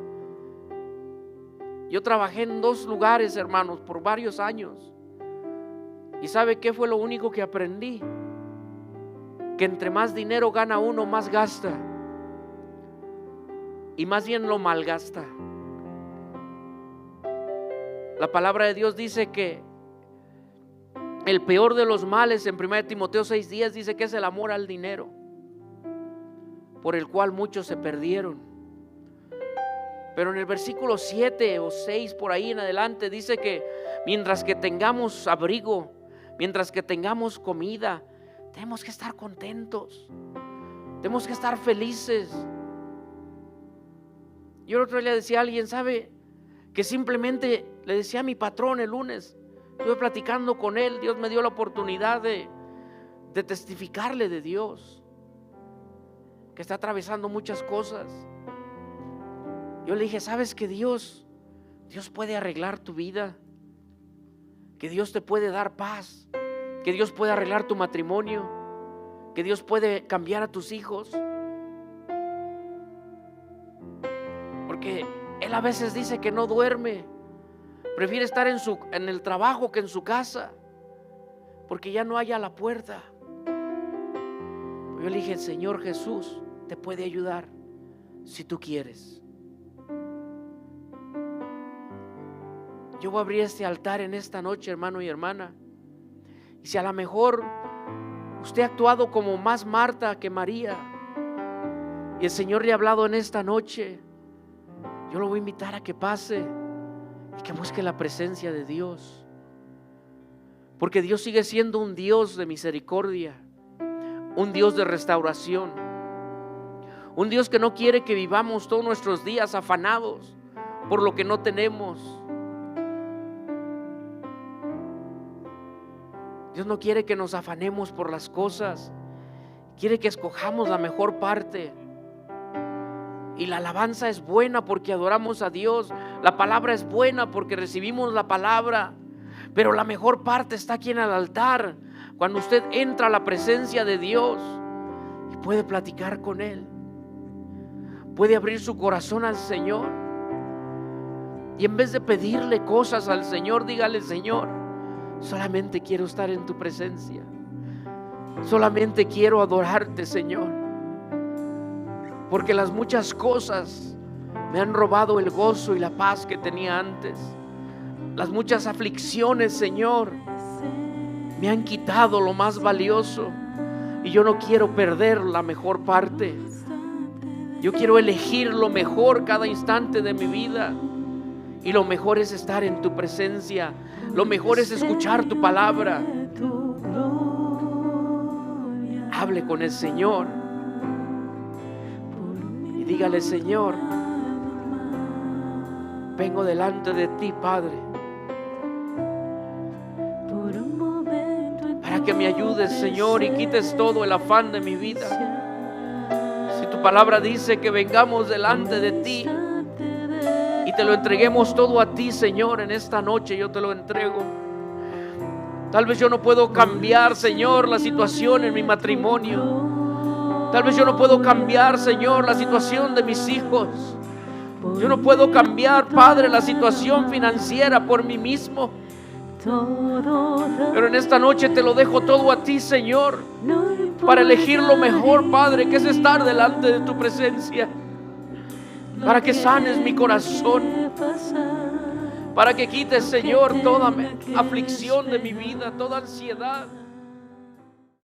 Yo trabajé en 2 lugares, hermanos, por varios años. ¿Y sabe qué fue lo único que aprendí? Que entre más dinero gana uno, más gasta. Y más bien lo malgasta. La palabra de Dios dice que el peor de los males, en 1 Timoteo 6:10, dice que es el amor al dinero, por el cual muchos se perdieron. Pero en el versículo 7 o 6 por ahí en adelante dice que mientras que tengamos abrigo, mientras que tengamos comida, tenemos que estar contentos, tenemos que estar felices. Yo el otro día le decía a alguien, ¿sabe? Que simplemente le decía a mi patrón el lunes, estuve platicando con él, Dios me dio la oportunidad de testificarle de Dios, que está atravesando muchas cosas. Yo le dije, ¿sabes que Dios puede arreglar tu vida? Que Dios te puede dar paz, que Dios puede arreglar tu matrimonio, que Dios puede cambiar a tus hijos. Porque él a veces dice que no duerme, prefiere estar en el trabajo que en su casa, porque ya no haya la puerta. Yo le dije, el Señor Jesús te puede ayudar si tú quieres. Yo voy a abrir este altar en esta noche, hermano y hermana. Y si a lo mejor Usted ha actuado como más Marta que María. Y el Señor le ha hablado en esta noche. Yo lo voy a invitar a que pase y que busque la presencia de Dios. Porque Dios sigue siendo un Dios de misericordia, un Dios de restauración, un Dios que no quiere que vivamos todos nuestros días afanados por lo que no tenemos. Dios no quiere que nos afanemos por las cosas, quiere que escojamos la mejor parte. Y la alabanza es buena porque adoramos a Dios, la palabra es buena porque recibimos la palabra, pero la mejor parte está aquí en el altar, cuando usted entra a la presencia de Dios y puede platicar con Él, puede abrir su corazón al Señor, y en vez de pedirle cosas al Señor, dígale: Señor, solamente quiero estar en tu presencia, solamente quiero adorarte, Señor, porque las muchas cosas me han robado el gozo y la paz que tenía antes. Las muchas aflicciones, Señor, me han quitado lo más valioso, y yo no quiero perder la mejor parte. Yo quiero elegir lo mejor cada instante de mi vida, y lo mejor es estar en tu presencia, lo mejor es escuchar tu palabra. Hable con el Señor y dígale: Señor, vengo delante de ti, Padre, para que me ayudes, Señor, y quites todo el afán de mi vida. Si tu palabra dice que vengamos delante de ti y te lo entreguemos todo a ti, Señor, en esta noche yo te lo entrego. Tal vez yo no puedo cambiar, Señor, la situación en mi matrimonio. Tal vez yo no puedo cambiar, Señor, la situación de mis hijos. Yo no puedo cambiar, Padre, la situación financiera por mí mismo. Pero en esta noche te lo dejo todo a ti, Señor, para elegir lo mejor, Padre, que es estar delante de tu presencia, para que sanes mi corazón, para que quites, Señor, toda aflicción de mi vida, toda ansiedad.